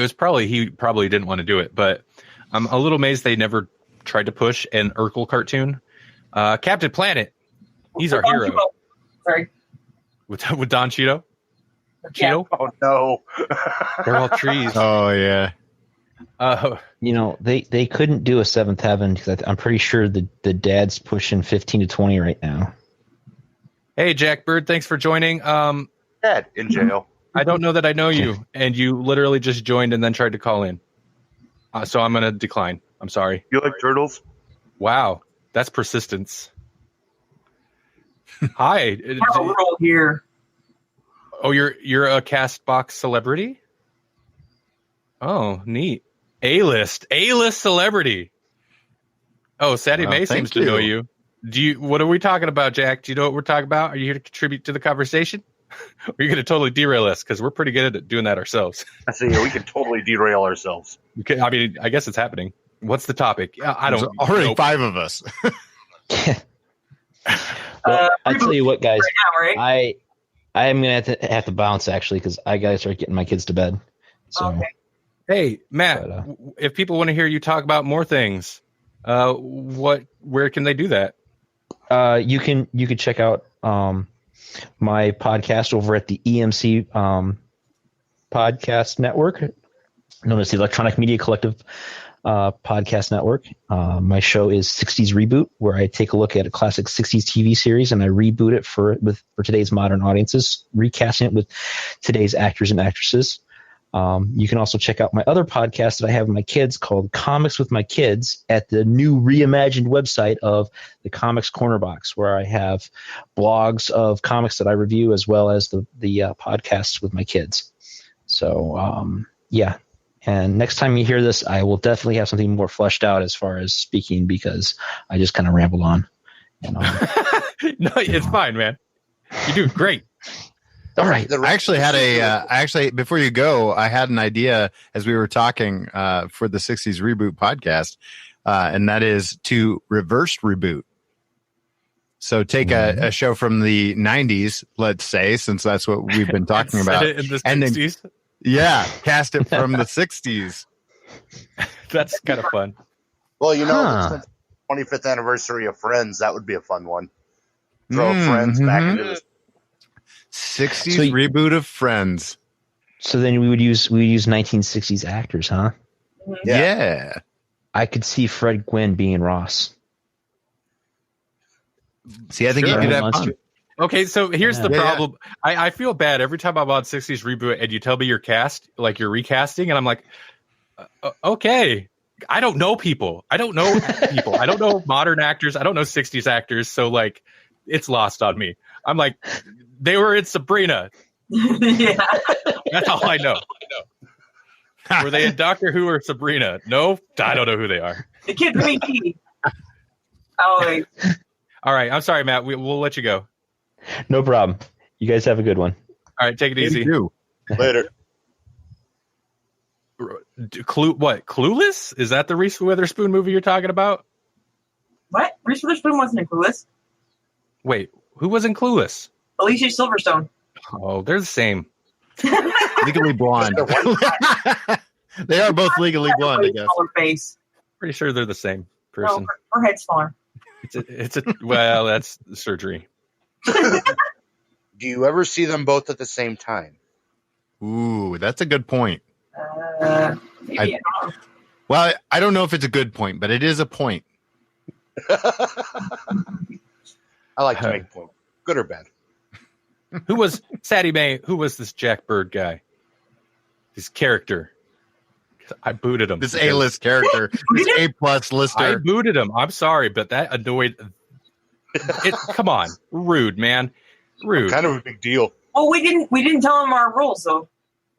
probably didn't want to do it, but I'm a little amazed they never tried to push an Urkel cartoon. Captain Planet, he's our hero. Sorry. With Don Cheeto? Yeah. Cheeto? Oh, no. They're all trees. Oh, yeah. They couldn't do a Seventh Heaven because I'm pretty sure the dad's pushing 15 to 20 right now. Hey, Jack Bird, thanks for joining. Dad in jail. I don't know that I know you, and you literally just joined and then tried to call in. So I'm going to decline. I'm sorry. You like turtles? Wow, that's persistence. Hi. Here. Oh, you're a Castbox celebrity? Oh, neat. A-list celebrity. Oh, Sadie Mae seems to know you. What are we talking about, Jack? Do you know what we're talking about? Are you here to contribute to the conversation? Or are you going to totally derail us? Because we're pretty good at doing that ourselves. I see. We can totally derail ourselves. Okay, I mean, I guess it's happening. What's the topic? I don't. There's already 5 of us. Well, I tell you what, guys. Right now, right? I am going to have to bounce actually because I got to start getting my kids to bed. So, okay. Hey, Matt, if people want to hear you talk about more things, where can they do that? You can check out my podcast over at the EMC podcast network, known as the Electronic Media Collective podcast network. My show is 60s Reboot, where I take a look at a classic 60s TV series and I reboot it for today's modern audiences, recasting it with today's actors and actresses. You can also check out my other podcast that I have with my kids called Comics with My Kids at the new reimagined website of the Comics Corner Box, where I have blogs of comics that I review as well as the podcasts with my kids. So, yeah. And next time you hear this, I will definitely have something more fleshed out as far as speaking because I just kind of rambled on. No, it's fine, man. You do great. All right. I actually had before you go, I had an idea as we were talking for the 60s Reboot podcast. and that is to reverse reboot. So take a show from the 90s, let's say, since that's what we've been talking about. Set it in the And then- 60s. Yeah, cast it from the 60s. That's kind of fun. Well, you know, Huh. since the 25th anniversary of Friends, that would be a fun one. Throw Friends back into the 60s So you- reboot of Friends. So then we would use 1960s actors, huh? Yeah. I could see Fred Gwynn being Ross. See, I think Sure. you could have Monster. fun. Okay, so here's the Yeah. problem. I feel bad every time I'm on 60s reboot and you tell me you're like you're recasting, and I'm like, okay, I don't know people. I don't know modern actors. I don't know 60s actors. So like, it's lost on me. I'm like, they were in Sabrina. Yeah. That's all I know. Were they in Doctor Who or Sabrina? No, I don't know who they are. The kid from E.T. Oh, All right, I'm sorry, Matt. We'll let you go. No problem. You guys have a good one. All right, take it easy. You later. Clueless? Is that the Reese Witherspoon movie you're talking about? what? Reese Witherspoon wasn't in Clueless. Wait, who was in Clueless? Alicia Silverstone. Oh, they're the same. Legally blonde. They are both legally blonde, I guess. Smaller face. Pretty sure they're the same No, person. her head's smaller. Well, that's surgery. Do you ever see them both at the same time? Ooh, that's a good point. Maybe I- I don't know. Well, I don't know if it's a good point, but it is a point. I like to make points, good or bad. Who was Sadie Mae? Who was this Jack Bird guy? His character. I booted him. This A-list character, this A-plus I lister. booted him. I'm sorry, but that annoyed. Come on, rude man, rude. Kind of a big deal. Well, we didn't tell him our rules, so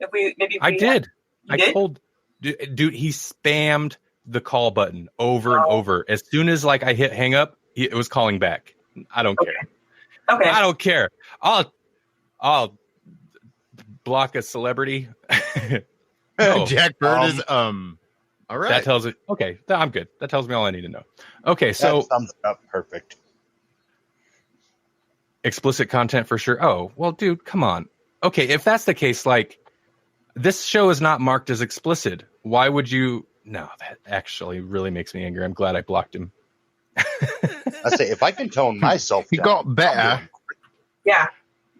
if we I did. You I did? told dude. He spammed the call button over and over. As soon as like I hit hang up, it was calling back. I don't care. Okay. I don't care. I'll block a celebrity. No. Jack Bird is all right. That tells it. Okay, I'm good. That tells me all I need to know. Okay, so That sums it up perfect. explicit content for sure. Oh, well, dude, come on. Okay, if that's the case, like this show is not marked as explicit. Why would you? No, that actually really makes me angry. I'm glad I blocked him. I say, if I can tone myself He down, got I'm better. doing Yeah.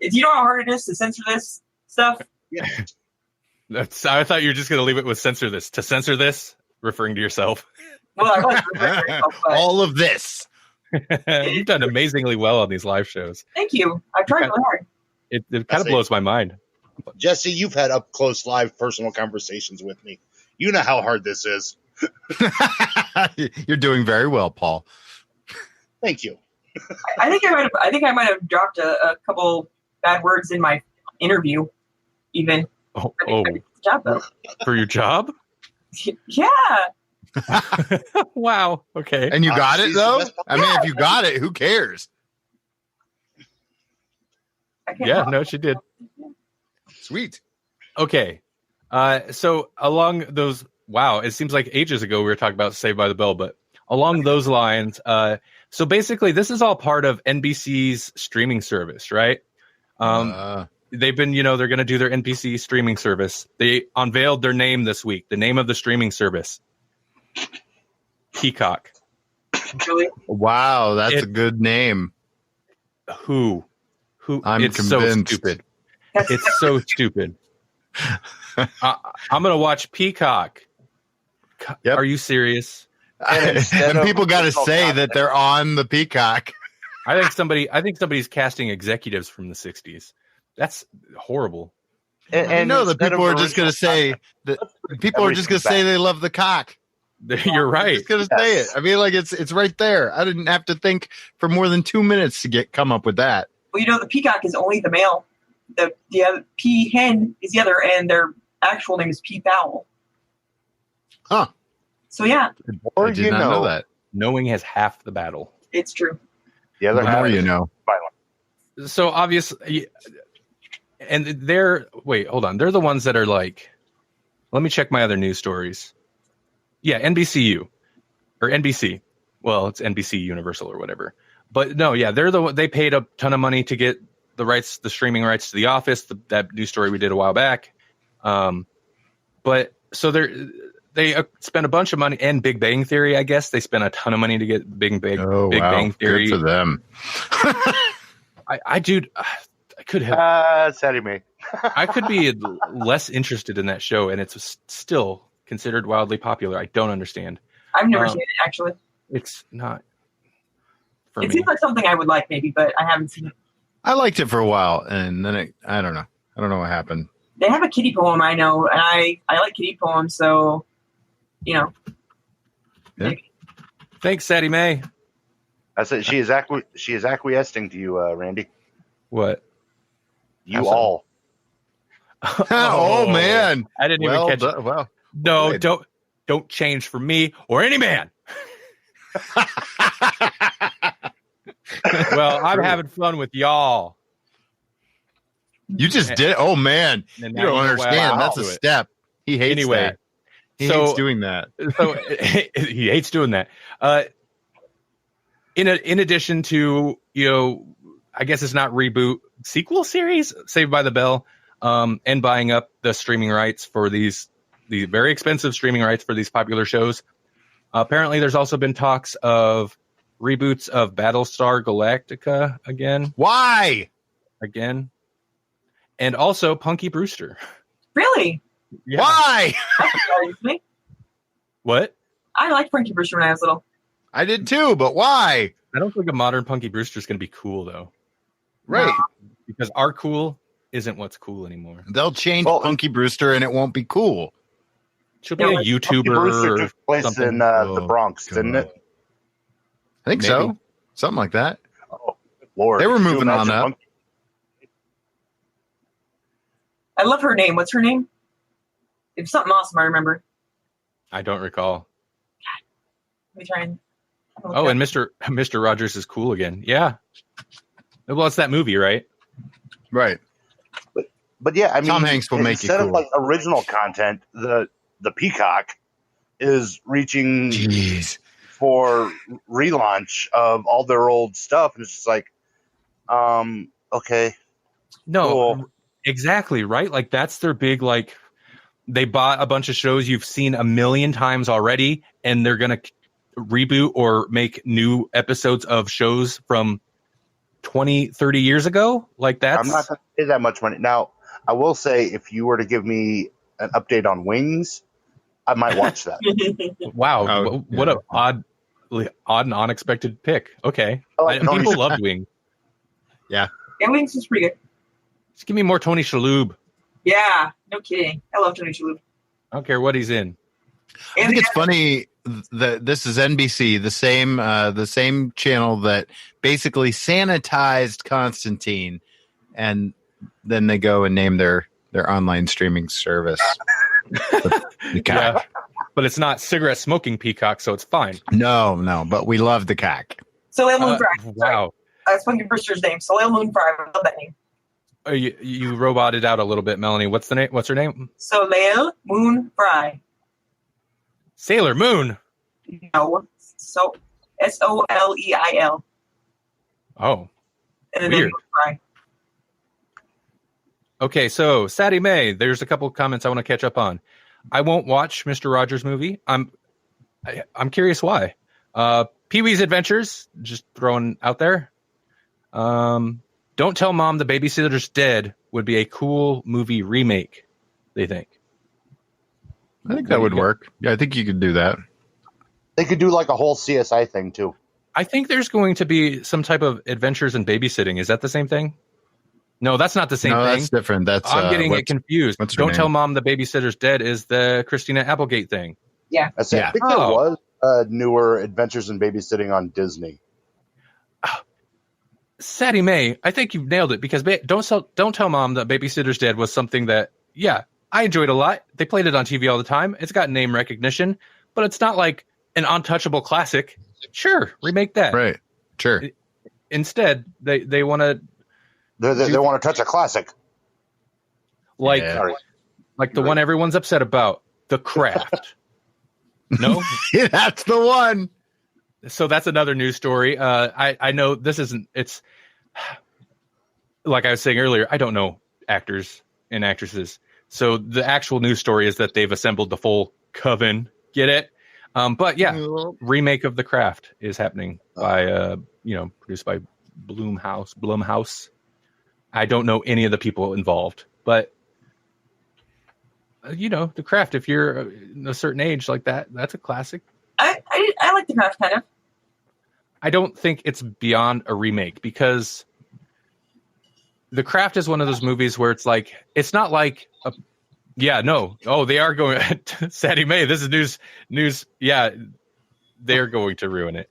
Do you know how hard it is to censor this stuff? great. I thought you were just going to leave it with censor this. To censor this, referring to yourself. Well, I was but All of this. You've done amazingly well on these live shows. thank you. I've tried really hard. It kind That's of it. blows my mind. Jesse, you've had up close, live, personal conversations with me. You know how hard this is. You're doing very well, Paul. Thank you. I think I might have dropped a couple bad words in my interview, even. Oh, I did a good job though. for your job? Yeah. Wow. Okay. And you got it, She's the though? best- I mean, if you got it, who cares? I can't Yeah, talk. no, she did. Sweet. Okay. So along those, wow, it seems like ages ago we were talking about Saved by the Bell, but along those lines, so basically this is all part of NBC's streaming service, right? They've been, they're going to do their NBC streaming service. They unveiled their name this week, the name of the streaming service. Peacock. Really? Wow, that's It- a good name. Who? I'm it's convinced. so stupid. It's so stupid. I'm going to watch Peacock. Yep. Are you serious? And instead And of people got to original say content- that they're on the Peacock. I think somebody's casting executives from the 60s. That's horrible. And You know that instead people of are just going to say original that people are just going to say they love the cock. You're right. Just going to say it. I mean, like it's right there. I didn't have to think for more than 2 minutes to come up with that. Well, the peacock is only the male. The other pea hen is the other, and their actual name is pea fowl. Huh. So yeah, Or I did you not know that. Knowing has half the battle. it's true. The other The more you know. So obviously, and hold on. They're the ones that are like, let me check my other news stories. Yeah, NBCU. or NBC. Well, it's NBC Universal or whatever. But no, yeah, they paid a ton of money to get the streaming rights to The Office, that news story we did a while back. But so they spent a bunch of money, and Big Bang Theory, I guess they spent a ton of money to get Big Bang Theory. Good for them. I could have. Sadie Mae. I could be less interested in that show, and it's still considered wildly popular. I don't understand. I've never seen it, actually. It's not for it me. seems like something I would like, maybe, but I haven't seen it. I liked it for a while, and then I don't know. I don't know what happened. They have a kitty poem, I know, and I like kitty poems, so, you know. Yeah. Thanks, Sadie Mae. I said she is acquiescing to you, Randy. What? You all. Oh man! I didn't even catch it. Well, no, good. don't change for me or any man. Well, I'm having fun with y'all. You just did. Oh man, And you now don't know why understand. I'm That's a into it. step. He hates Anyway, that. He hates doing that. So he hates doing that. In addition to, I guess it's not reboot, sequel series, Saved by the Bell, and buying up the streaming rights for the very expensive streaming rights for these popular shows. Apparently, there's also been talks of reboots of Battlestar Galactica Why? again, and also Punky Brewster. Really? Yeah. Why? That surprised me. What? I liked Frankie Brewster when I was little. I did too, but why? I don't think a modern Punky Brewster is going to be cool though, Right. because our cool isn't what's cool anymore. They'll change Well, Punky Brewster and it won't be cool. She'll be Yeah, a like Brewster YouTuber or took place something. in the Oh, Bronx, didn't God. it? I think Maybe. so. Something like that. Oh, good Lord. They were Could you moving on imagine up. Punky- I love her name. What's her name? It's something awesome, I remember. I don't recall. Let me try and... Oh, and Mr. Rogers is cool again. Yeah. Well, it's that movie, right? Right. But yeah, I mean, Tom Hanks will make you instead cool. of like original content, the Peacock is reaching Jeez. for relaunch of all their old stuff, and it's just like, okay, No, Cool. exactly, right? Like that's their big, like, they bought a bunch of shows you've seen a million times already, and they're going to reboot or make new episodes of shows from 20, 30 years ago. Like that's... I'm not going to pay that much money. Now, I will say, if you were to give me an update on Wings, I might watch that. Wow. Oh, what yeah. a odd and unexpected pick. Okay. I like Tony People Shalhoub. love Wings. Yeah, Wings is pretty good. Just give me more Tony Shalhoub. Yeah, no kidding. I love Tony Shalhoub. I don't care what he's in. I think it's funny that this is NBC, the same channel that basically sanitized Constantine, and then they go and name their online streaming service. The Yeah. CAC. But it's not cigarette smoking Peacock, so it's fine. No, but we love the CAC. Soleil Moon Fry. Wow. That's Punky Brewster's name. Soleil Moon Fry. I love that name. You roboted out a little bit, Melanie. What's the name? What's her name? Soleil Moon Fry. Sailor Moon. No. So Soleil. Oh. And then Weird. Moon Fry. Okay, so Sadie Mae, there's a couple comments I want to catch up on. I won't watch Mr. Rogers' movie. I'm curious why. Pee-wee's Adventures, just throwing out there. Don't Tell Mom the Babysitter's Dead would be a cool movie remake, they think. I think that would work. Yeah, I think you could do that. They could do like a whole CSI thing too. I think there's going to be some type of adventures in babysitting. Is that the same thing? No, that's not the same No, thing. that's different. That's I'm getting it confused. what's her Don't name? Tell Mom the Babysitter's Dead is the Christina Applegate thing. I said, Yeah. I think there Oh. was newer Adventures in Babysitting on Disney. Sadie Mae, I think you've nailed it because Don't Tell Mom that Babysitter's Dead was something that, yeah, I enjoyed a lot. They played it on TV all the time. It's got name recognition, but it's not like an untouchable classic. Sure, remake that. Right. Sure. Instead, they want to They want to touch a classic. like Yeah. Sorry. like the one everyone's upset about, The Craft. No, That's the one. so that's another news story. I know this isn't. It's like I was saying earlier. I don't know actors and actresses. So the actual news story is that they've assembled the full coven. Get it? But yeah, remake of The Craft is happening by produced by Blumhouse. I don't know any of the people involved, but The Craft. If you're a certain age like that, that's a classic. I like The Craft kind of. I don't think it's beyond a remake because The Craft is one of those movies where it's like it's not like they are going. Sadie Mae, this is news. Yeah, they're going to ruin it.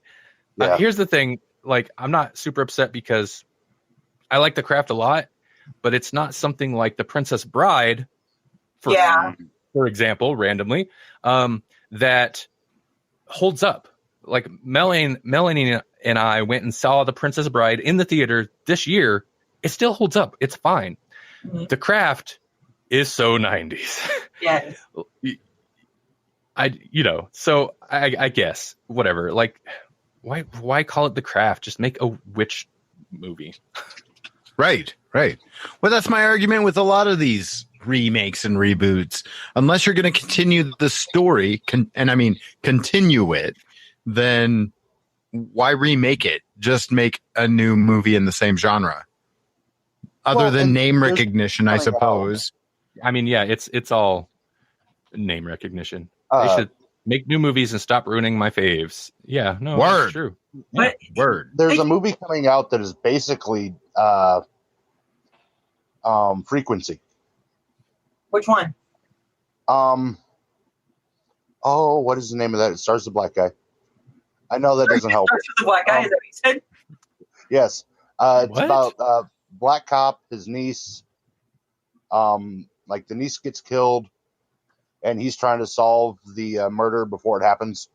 Yeah. Here's the thing: like, I'm not super upset because I like The Craft a lot, but it's not something like The Princess Bride, for example, randomly, that holds up. Like Melanie and I went and saw The Princess Bride in the theater this year. It still holds up. It's fine. Mm-hmm. The Craft is so 90s. Yes. So I guess whatever. Like, why call it The Craft? Just make a witch movie. Right. Well, that's my argument with a lot of these remakes and reboots. Unless you're going to continue the story, continue it, then why remake it? Just make a new movie in the same genre. Other than name recognition, I suppose. I mean, yeah, it's all name recognition. They should make new movies and stop ruining my faves. Yeah, no, that's true. But Word. There's a movie coming out that is basically Frequency. which one? What is the name of that? It stars the black guy. I know that doesn't help. The black guy, is that what you said? Yes. It's What? about black cop, his niece. The niece gets killed, and he's trying to solve the murder before it happens.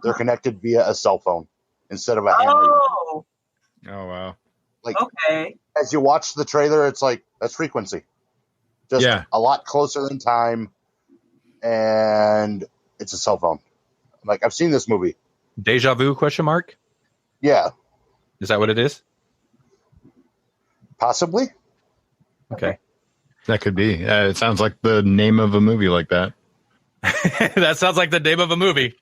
They're connected via a cell phone instead of a handwritten. Oh, Oh, wow. okay. As you watch the trailer, it's like, that's Frequency. Just a lot closer in time, and it's a cell phone. Like, I've seen this movie. Deja vu? ? Yeah, Is that what it is? possibly. Okay. That could be. It sounds like the name of a movie like that. That sounds like the name of a movie.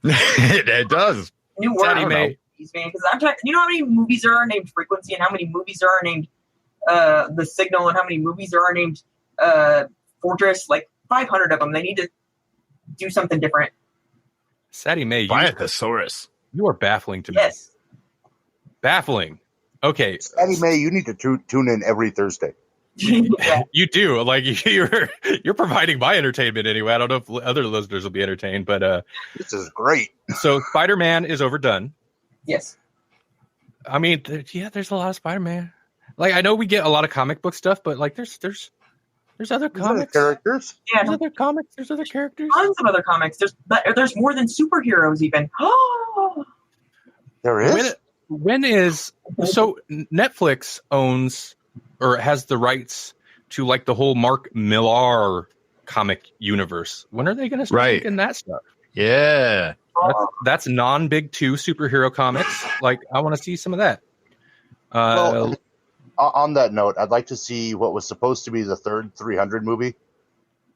It does. New word. Sadie Mae. Because I'm trying. You know how many movies there are named Frequency, and how many movies there are named The Signal, and how many movies there are named Fortress? Like 500 of them. They need to do something different. Sadie Mae, Biothesaurus. you are baffling to me. Yes. Baffling. Okay. Sadie Mae, you need to tune in every Thursday. Yeah. You do. Like, you're providing my entertainment anyway. I don't know if other listeners will be entertained, but This is great. so Spider-Man is overdone. Yes. I mean, there's a lot of Spider-Man. Like, I know we get a lot of comic book stuff, but like, there's other These are the comics. characters. Yeah. There's other comics. There's other characters. Tons of other comics. There's more than superheroes even. Oh. There is. When is so Netflix owns or has the rights to like the whole Mark Millar comic universe? When are they going to start making that stuff? Yeah. That's non-big two superhero comics. Like, I want to see some of that. Well, on that note, I'd like to see what was supposed to be the third 300 movie.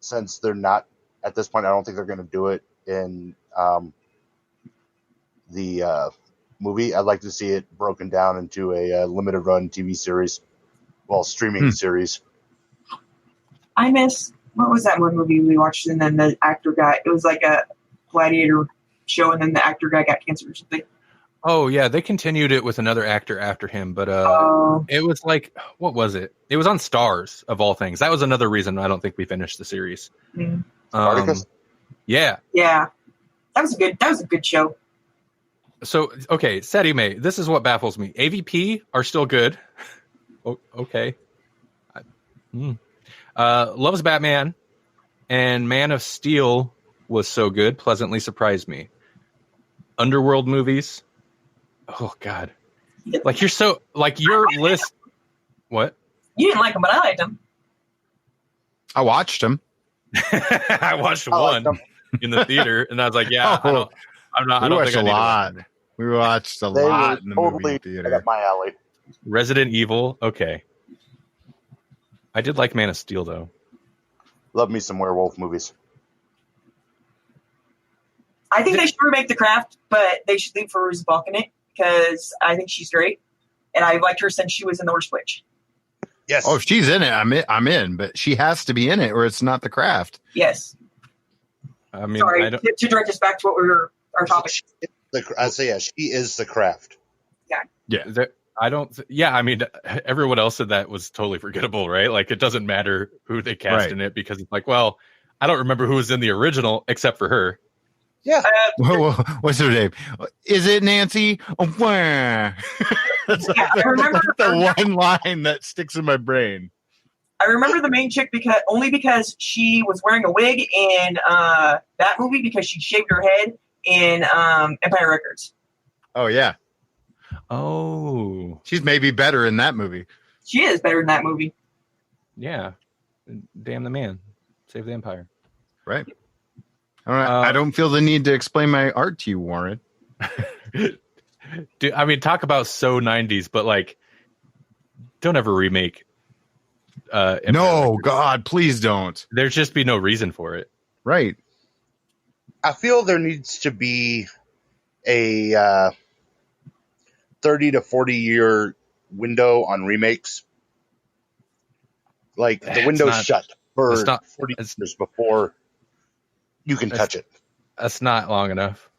Since they're not at this point, I don't think they're going to do it in the movie. I'd like to see it broken down into a limited run TV series, streaming series. I miss, what was that one movie we watched, and then the actor got, it was like a gladiator show, and then the actor guy got cancer or something. Oh yeah, they continued it with another actor after him, but it was like, what was it? It was on Stars of all things. That was another reason I don't think we finished the series. Spartacus? Yeah. Yeah, that was a good show. So okay, Sadie Mae, this is what baffles me. AVP are still good. Okay. Loves Batman and Man of Steel was so good, pleasantly surprised me. Underworld movies. Oh God. Like you're so like your list. What? You didn't like them, but I liked them. I watched them. I watched I one. liked in the theater, and I was like, yeah, I don't We watched think I a need lot. to. We watched a They lot were in the totally movie right theater. up my alley. Resident Evil, okay. I did like Man of Steel though. Love me some werewolf movies. I think they should remake The Craft, but they should leave Fairuza Balk in it because I think she's great, and I've liked her since she was in The Worst Witch. Yes. Oh, if she's in it, I'm in, but she has to be in it or it's not The Craft. Yes. I mean, Sorry, I don't, to direct us back to what we were our topic. I say, yeah, she is the Craft. I mean, everyone else in that was totally forgettable, right? Like, it doesn't matter who they cast Right. in it because it's like, well, I don't remember who was in the original except for her. Yeah. What's her name? Is it Nancy? Oh, wah. That's I remember the one line that sticks in my brain. I remember the main chick because she was wearing a wig in that movie because she shaved her head in Empire Records. Oh, yeah. Oh, She's maybe better in that movie. She is better in that movie. yeah. Damn the man. Save the Empire. Right. All right. I don't feel the need to explain my art to you, Warren. Dude, I mean, talk about so 90s, but like, don't ever remake. Empire No, Records. God, please don't. There'd just be no reason for it. Right. I feel there needs to be a 30 to 40 year window on remakes. Like the window's shut for 40 years before you can touch it. That's not long enough.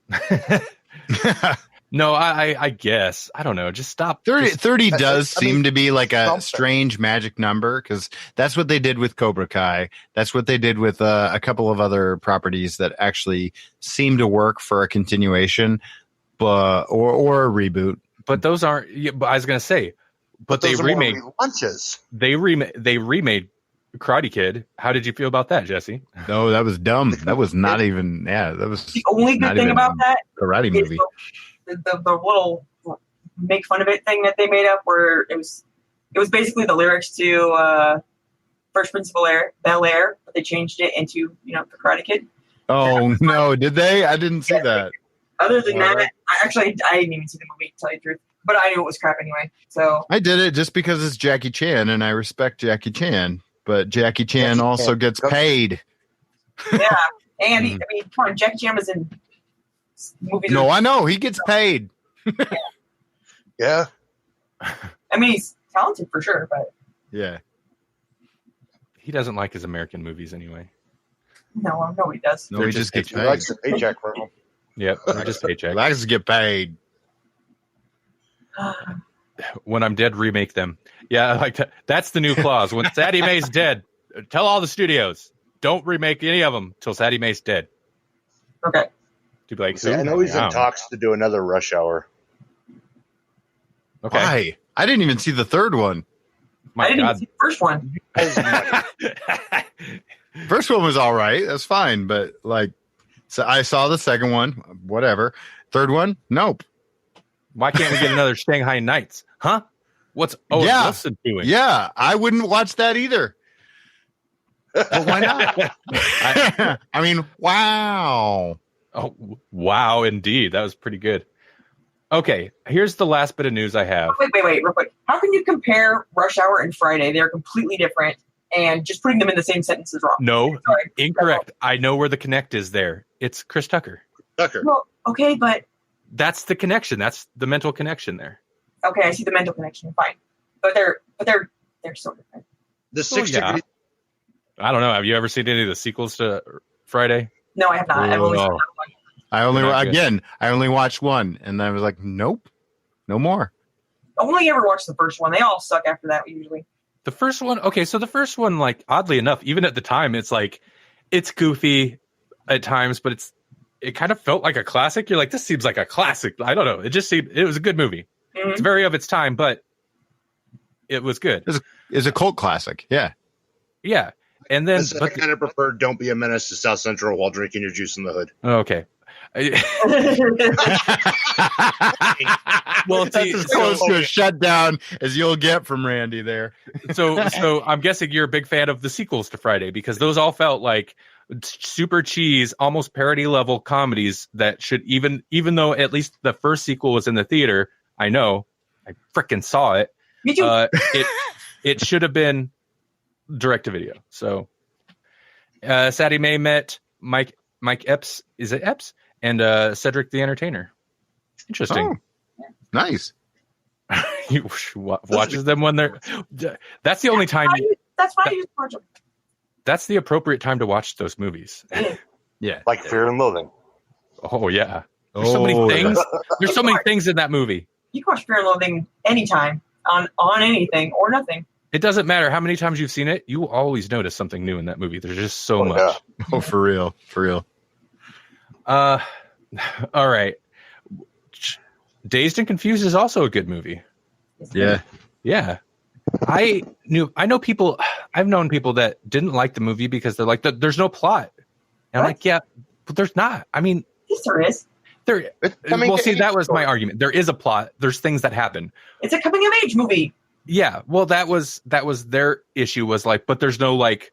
No, I guess. I don't know. Just stop. 30 does I mean, seem to be like a something. strange magic number because that's what they did with Cobra Kai. That's what they did with a couple of other properties that actually seem to work for a continuation or a reboot. But those aren't. Yeah, but I was gonna say, but they those are more remade. lunches. They remade Karate Kid. How did you feel about that, Jesse? No, that was dumb. That was not even. Yeah, that was The only good not thing even about that a karate is movie. the little make fun of it thing that they made up, where it was basically the lyrics to First Principle Bel Air, but they changed it into the Karate Kid. Oh no, did they? I didn't see that. Other than Well, that, I didn't even see the movie, to tell you the truth. But I knew it was crap anyway. So I did it just because it's Jackie Chan and I respect Jackie Chan, but Jackie Chan Jackie also Chan. gets paid. yeah, and I mean, come on, Jackie Chan was in movies. No, I know he gets paid. Yeah. I mean, he's talented for sure, but Yeah. He doesn't like his American movies anyway. no, he does. No, They're he just just gets He paid. likes the paycheck from him. Yep, they're just He paycheck. likes to get paid. When I'm dead, remake them. Yeah, I like that. That's the new clause. When Sadie Mae's dead, tell all the studios don't remake any of them till Sadie Mae's dead. Okay. To be like, See, who? I know he's in don't talks to do another Rush Hour. Okay. Why? I didn't even see the third one. I My didn't even God. see the first one. First one was all right. That's fine, but like, so I saw the second one. Whatever. Third one, nope. Why can't we get another Shanghai Nights? Huh? What's Owen Yeah. Wilson doing? Yeah, I wouldn't watch that either. But why not? I mean, wow. Oh, wow, indeed. That was pretty good. Okay, here's the last bit of news I have. Wait, real quick. How can you compare Rush Hour and Friday? They're completely different, and just putting them in the same sentence is wrong. No, Sorry. incorrect. I know where the connect is there. It's Chris Tucker. Tucker. Well, okay, but That's the connection. That's the mental connection there. okay, I see the mental connection. Fine, but they're so different. The 6 yeah. degrees. I don't know. Have you ever seen any of the sequels to Friday? No, I have not. I've only seen that one. I only Not good. I only watched one, and I was like, nope, no more. I only ever watched the first one. They all suck after that usually. The first one, okay, so the first one, like, oddly enough, even at the time, it's like, it's goofy at times, but it kind of felt like a classic. You're like, this seems like a classic. I don't know. It just seemed, it was a good movie. Mhm. It's very of its time, but it was good. It's a cult classic. Yeah. Yeah. And then, I kind of prefer Don't Be a Menace to South Central while drinking your juice in the hood. okay. Well, That's see, as close to a shutdown as you'll get from Randy there. so I'm guessing you're a big fan of the sequels to Friday because those all felt like super cheese, almost parody level comedies that should even though at least the first sequel was in the theater, I know, I freaking saw it. Me too. It should have been direct to video. So Sadie Mae met Mike Epps, is it Epps? And Cedric the Entertainer. Interesting. Oh, nice. He watches them when they're. That's the only time. That's why I used to watch them. That's the appropriate time to watch those movies. Yeah. Like Fear and Loathing. Oh yeah. There's so many things. There's so many things in that movie. You can watch Fear and Loathing anytime on anything or nothing. It doesn't matter how many times you've seen it. You will always notice something new in that movie. There's just so much. Yeah. Oh, for real. For real. All right. Dazed and Confused is also a good movie. Yeah. Yeah. I've known people that didn't like the movie because they're like, there's no plot. And I'm like, yeah, but there's not. I mean, Yes, there is. That was my argument. There is a plot. There's things that happen. It's a coming of age movie. Yeah. Well, that was their issue was like, but there's no like,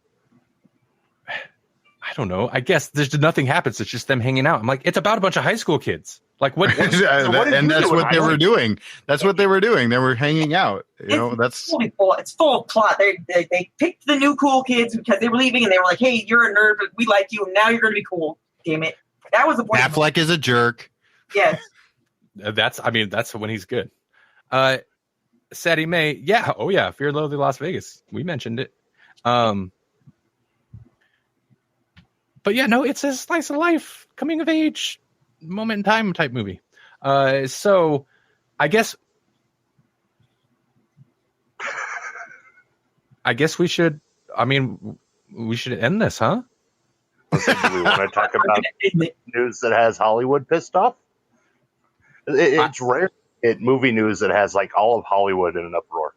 I don't know. I guess there's nothing happens. It's just them hanging out. I'm like, it's about a bunch of high school kids. Like what? And that's what they were doing. That's what they were doing. They were hanging out. You know, that's It's full of plot. They picked the new cool kids because they were leaving, and they were like, "Hey, you're a nerd, but we like you, and now you're going to be cool." Damn it! That was the point. Affleck is a jerk. Yes. That's when he's good. Sadie Mae, yeah, oh yeah, Fear and Loathing Las Vegas. We mentioned it. But yeah, no, it's a slice of life, coming of age, moment in time type movie. So I guess we should end this, huh? Do we want to talk about news that has Hollywood pissed off? It's rare at movie news that has like all of Hollywood in an uproar.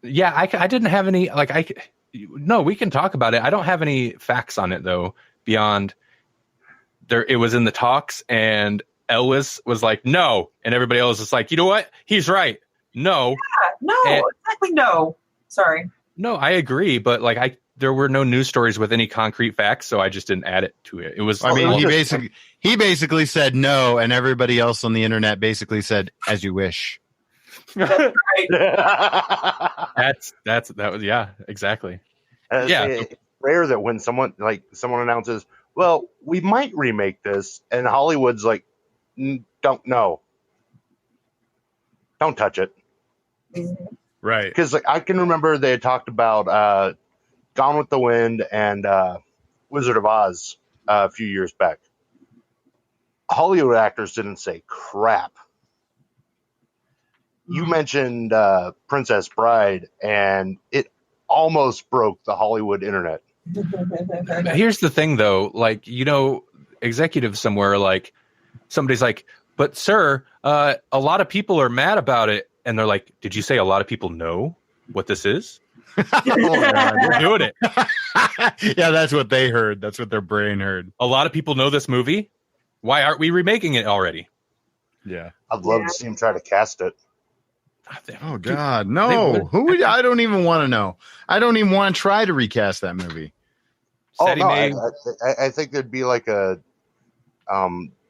Yeah, I didn't have any no, we can talk about it. I don't have any facts on it though, beyond there. It was in the talks, and Ellis was like, "No," and everybody else is like, "You know what? He's right. No, Exactly. No, sorry. No, I agree, but there were no news stories with any concrete facts, so I just didn't add it to it. It was. I mean, he basically said no, and everybody else on the internet basically said, "As you wish." That's right. that was exactly. It's rare that when someone announces, "Well, we might remake this," and Hollywood's like, "Don't know, don't touch it." Right. Because I can remember they had talked about Gone with the Wind and Wizard of Oz a few years back. Hollywood actors didn't say crap. You mentioned Princess Bride, and it almost broke the Hollywood internet. Here's the thing, though. Executives somewhere, somebody's like, "But sir, a lot of people are mad about it." And they're like, "Did you say a lot of people know what this is?" We're doing it. Yeah, that's what they heard. That's what their brain heard. A lot of people know this movie. Why aren't we remaking it already? Yeah. I'd love to see him try to cast it. Oh God, no! Who would? I don't even want to know. I don't even want to try to recast that movie. I think there'd be like a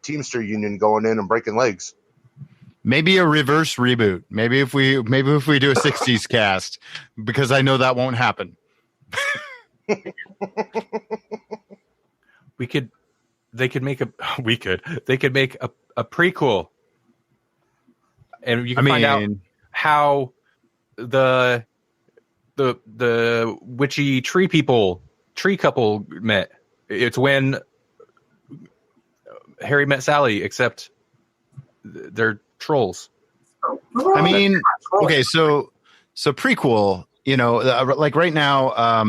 Teamster union going in and breaking legs. Maybe a reverse reboot. Maybe if we do a 60s cast, because I know that won't happen. They could make a prequel, and you can find out how the witchy tree couple met. It's when Harry met Sally, except they're trolls. I mean, okay, so prequel, like right now,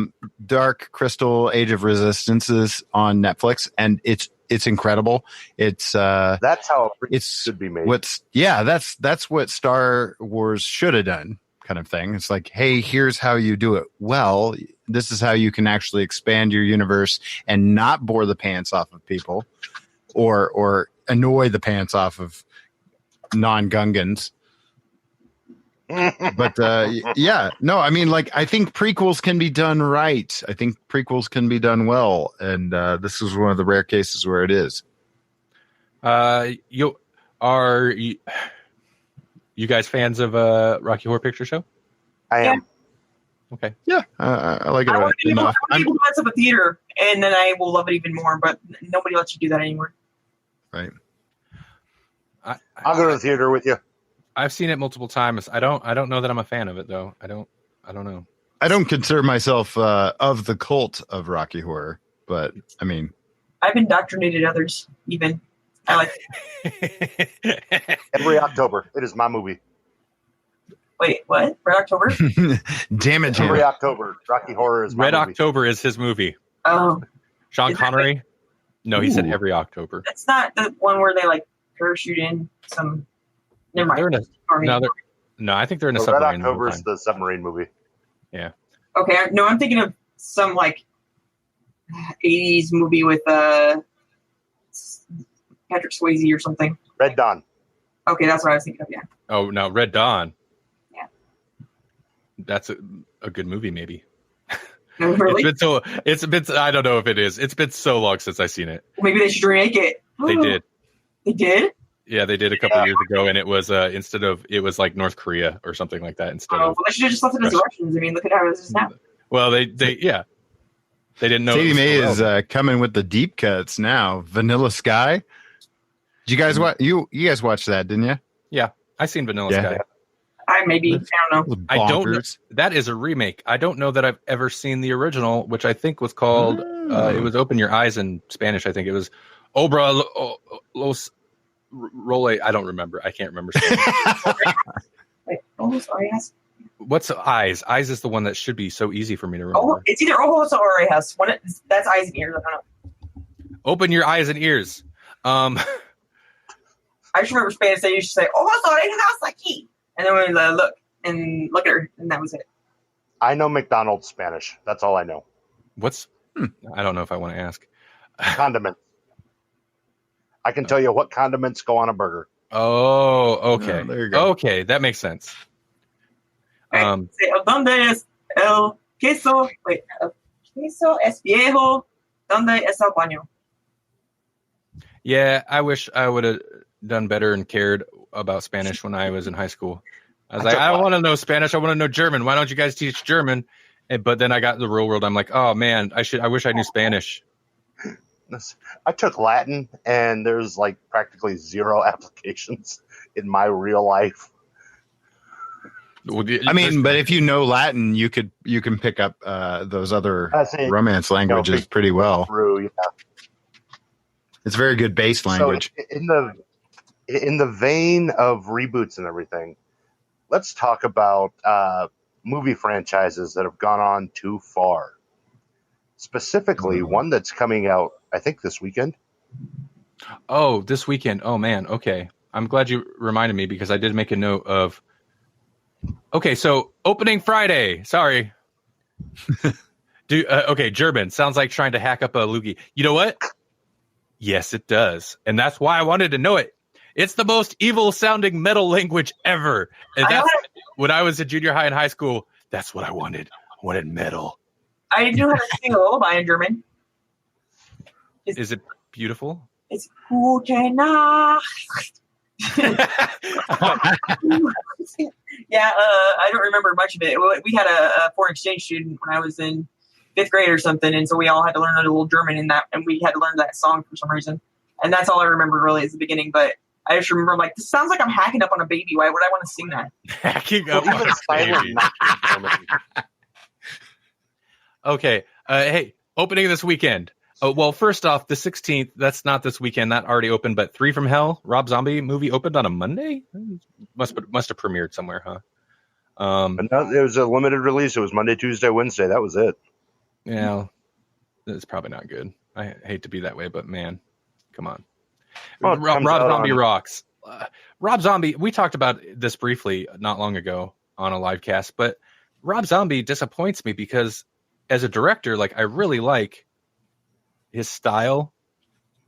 Dark Crystal Age of Resistance is on Netflix, and it's incredible. It's that's how it should be made. That's what Star Wars should have done, kind of thing. It's like, hey, here's how you do it. Well, this is how you can actually expand your universe and not bore the pants off of people, or annoy the pants off of non-Gungans. But yeah, no, I mean, like, I think prequels can be done right. I think prequels can be done well, and this is one of the rare cases where it is. You guys fans of Rocky Horror Picture Show? I am. Okay. Yeah, I like it. I want to be able enough. to mess up a theater, and then I will love it even more. But nobody lets you do that anymore. Right. I'll go to the theater with you. I've seen it multiple times. I don't know that I'm a fan of it though. I don't know. I don't consider myself of the cult of Rocky Horror, but I mean, I've indoctrinated others. Even I like. Every October, it is my movie. Wait, what? Red October? damn it, Every October, Rocky Horror is my Red movie. October is his movie. Oh, Sean Is that Connery? No, he said Ooh. every October. that's not the one where they like parachute in some. Never mind. They're in a, Sorry. no, I think they're in a So Red submarine. the whole October is time. the submarine movie. Okay, no, I'm thinking of some like 80s movie with Patrick Swayze or something. Red Dawn. Okay, that's what I was thinking of. Yeah. Oh no, Red Dawn. Yeah. That's a good movie, maybe. No, really? It's been I don't know if it is. It's been so long since I've seen it. Maybe they should remake it. They did. They did? Yeah, they did a couple years ago, and it was it was like North Korea or something like that instead Oh, of. well, they should have just left it as Russians. I mean, look at how it is now. Well, they yeah, they didn't know. it Sadie was Mae still is out. coming with the deep cuts now. Vanilla Sky. Did you guys watch? You guys watched that, didn't you? I seen Vanilla Yeah. Sky. I don't know. I don't know. Bonkers. That is a remake. I don't know that I've ever seen the original, which I think was called. It was "Open Your Eyes" in Spanish. I think it was "Obra los Role." I don't remember. I can't remember. Wait, oh, sorry, yes. What's eyes? Eyes is the one that should be so easy for me to Oh, remember. it's either Ojos or Orejas. That's eyes and ears. I don't know. Open your eyes and ears. I just remember Spanish. They used to say Ojos Orejas aquí, and then we look at her, and that was it. I know McDonald's Spanish. That's all I know. What's? I don't know if I want to ask. Condiments. I can tell you what condiments go on a burger. Oh, okay. Oh, there you go. Okay, that makes sense. Say, ¿Dónde es el queso? Wait, el queso es viejo. ¿Dónde es el baño? Yeah, I wish I would have done better and cared about Spanish when I was in high school. I was like, I don't want to know Spanish. I want to know German. Why don't you guys teach German? But then I got in the real world. I'm like, oh man, I wish I knew Spanish. I took Latin, and there's like practically zero applications in my real life. I mean, but if you know Latin, you can pick up those other I say, romance languages pretty well. Through, yeah. It's very good base language. So in the vein of reboots and everything, let's talk about movie franchises that have gone on too far. Specifically, one that's coming out, I think, this weekend. Oh, this weekend. Oh man. Okay. I'm glad you reminded me because I did make a note of. Okay, so opening Friday. Sorry. Okay, German sounds like trying to hack up a loogie. You know what? Yes, it does, and that's why I wanted to know it. It's the most evil-sounding metal language ever, and that's when I was in junior high and high school. That's what I wanted. I wanted metal. I do have to sing a lullaby in German. Is it beautiful? It's Gute Nacht. Yeah, I don't remember much of it. We had a foreign exchange student when I was in 5th grade or something, and so we all had to learn a little German in that, and we had to learn that song for some reason. And that's all I remember really is the beginning. But I just remember, like, this sounds like I'm hacking up on a baby. Why would I want to sing that? Hacking up Even on a silent baby. night. Okay. Hey, opening this weekend. Well, first off, the 16th, that's not this weekend. That already opened, but 3 from Hell, Rob Zombie movie opened on a Monday? Must have premiered somewhere, huh? But no, it was a limited release. It was Monday, Tuesday, Wednesday. That was it. Yeah, it's probably not good. I hate to be that way, but man, come on. Well, it Rob comes out Zombie on- rocks. Rob Zombie, we talked about this briefly not long ago on a live cast, but Rob Zombie disappoints me because as a director, like, I really like his style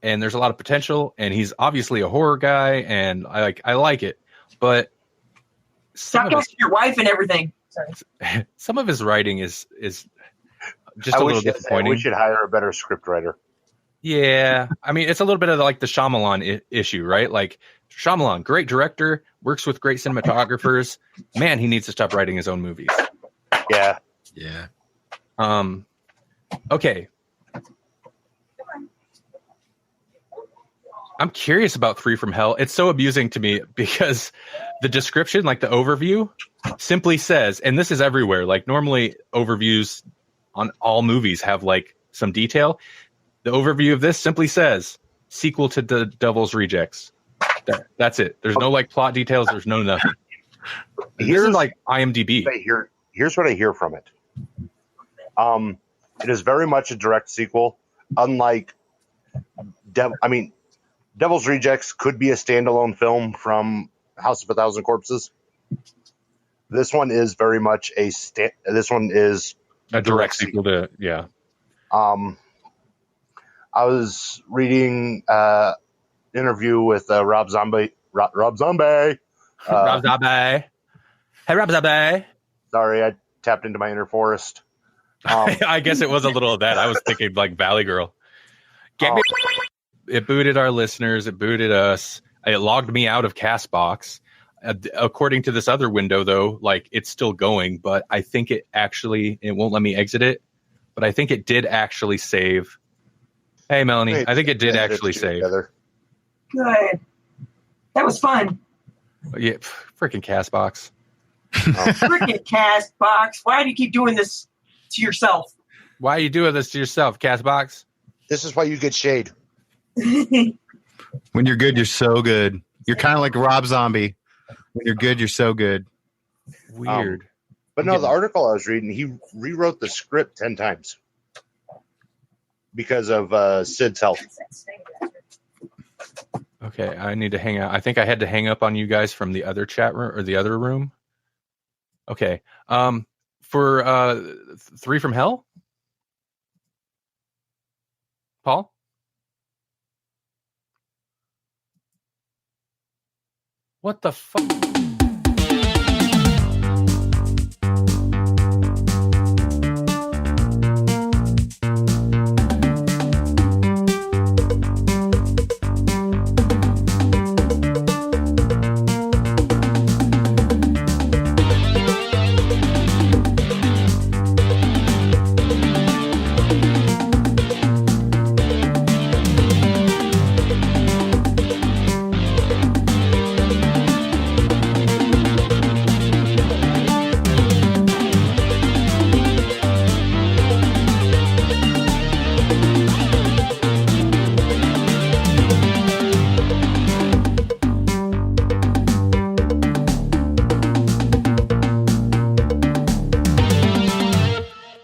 and there's a lot of potential and he's obviously a horror guy and I like it, but Stop talking to your wife and everything. Sorry. Some of his writing is just I a wish little disappointing. We should hire a better script writer. Yeah, I mean, it's a little bit of like the Shyamalan issue, right? Like Shyamalan, great director, works with great cinematographers. Man, he needs to stop writing his own movies. Yeah. Okay. I'm curious about Three from Hell. It's so abusing to me because the description, like the overview, simply says, and this is everywhere. Like normally overviews on all movies have like some detail. The overview of this simply says sequel to The Devil's Rejects. That's it. There's no like plot details. There's no nothing. This is like IMDb. Here's what I hear from it. It is very much a direct sequel. Unlike Devil's Rejects could be a standalone film from House of a Thousand Corpses. This one is very much a direct sequel to, yeah. I was reading interview with Rob Zombie. Rob Zombie. Rob Zombie. Hey, Rob Zombie. Sorry, I tapped into my inner forest. I guess it was a little of that. I was thinking like Valley Girl. It booted our listeners. It booted us. It logged me out of CastBox. According to this other window, though, like it's still going, but I think it won't let me exit it. But I think it did actually save. Hey, Melanie, I think it did actually save. Good. That was fun. Yeah, freaking CastBox. Freaking CastBox. Why do you keep doing this to yourself? Why are you doing this to yourself, CastBox? This is why you get shade. When you're good, you're so good. You're kind of like Rob Zombie. When you're good, you're so good. Weird. But no, the article I was reading, he rewrote the script 10 times because of Sid's health. Okay, I need to hang out. I think I had to hang up on you guys from the other chat room or the other room. Okay. For Three from Hell? Paul? What the fuck?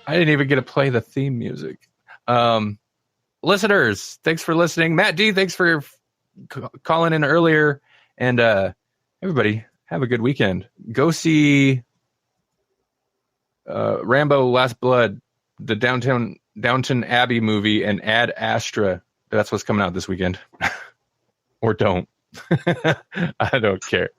I didn't even get to play the theme music. Listeners, thanks for listening. Matt D, thanks for calling in earlier. And everybody, have a good weekend. Go see Rambo Last Blood, the Downton Abbey movie, and Ad Astra. That's what's coming out this weekend. Or don't. I don't care.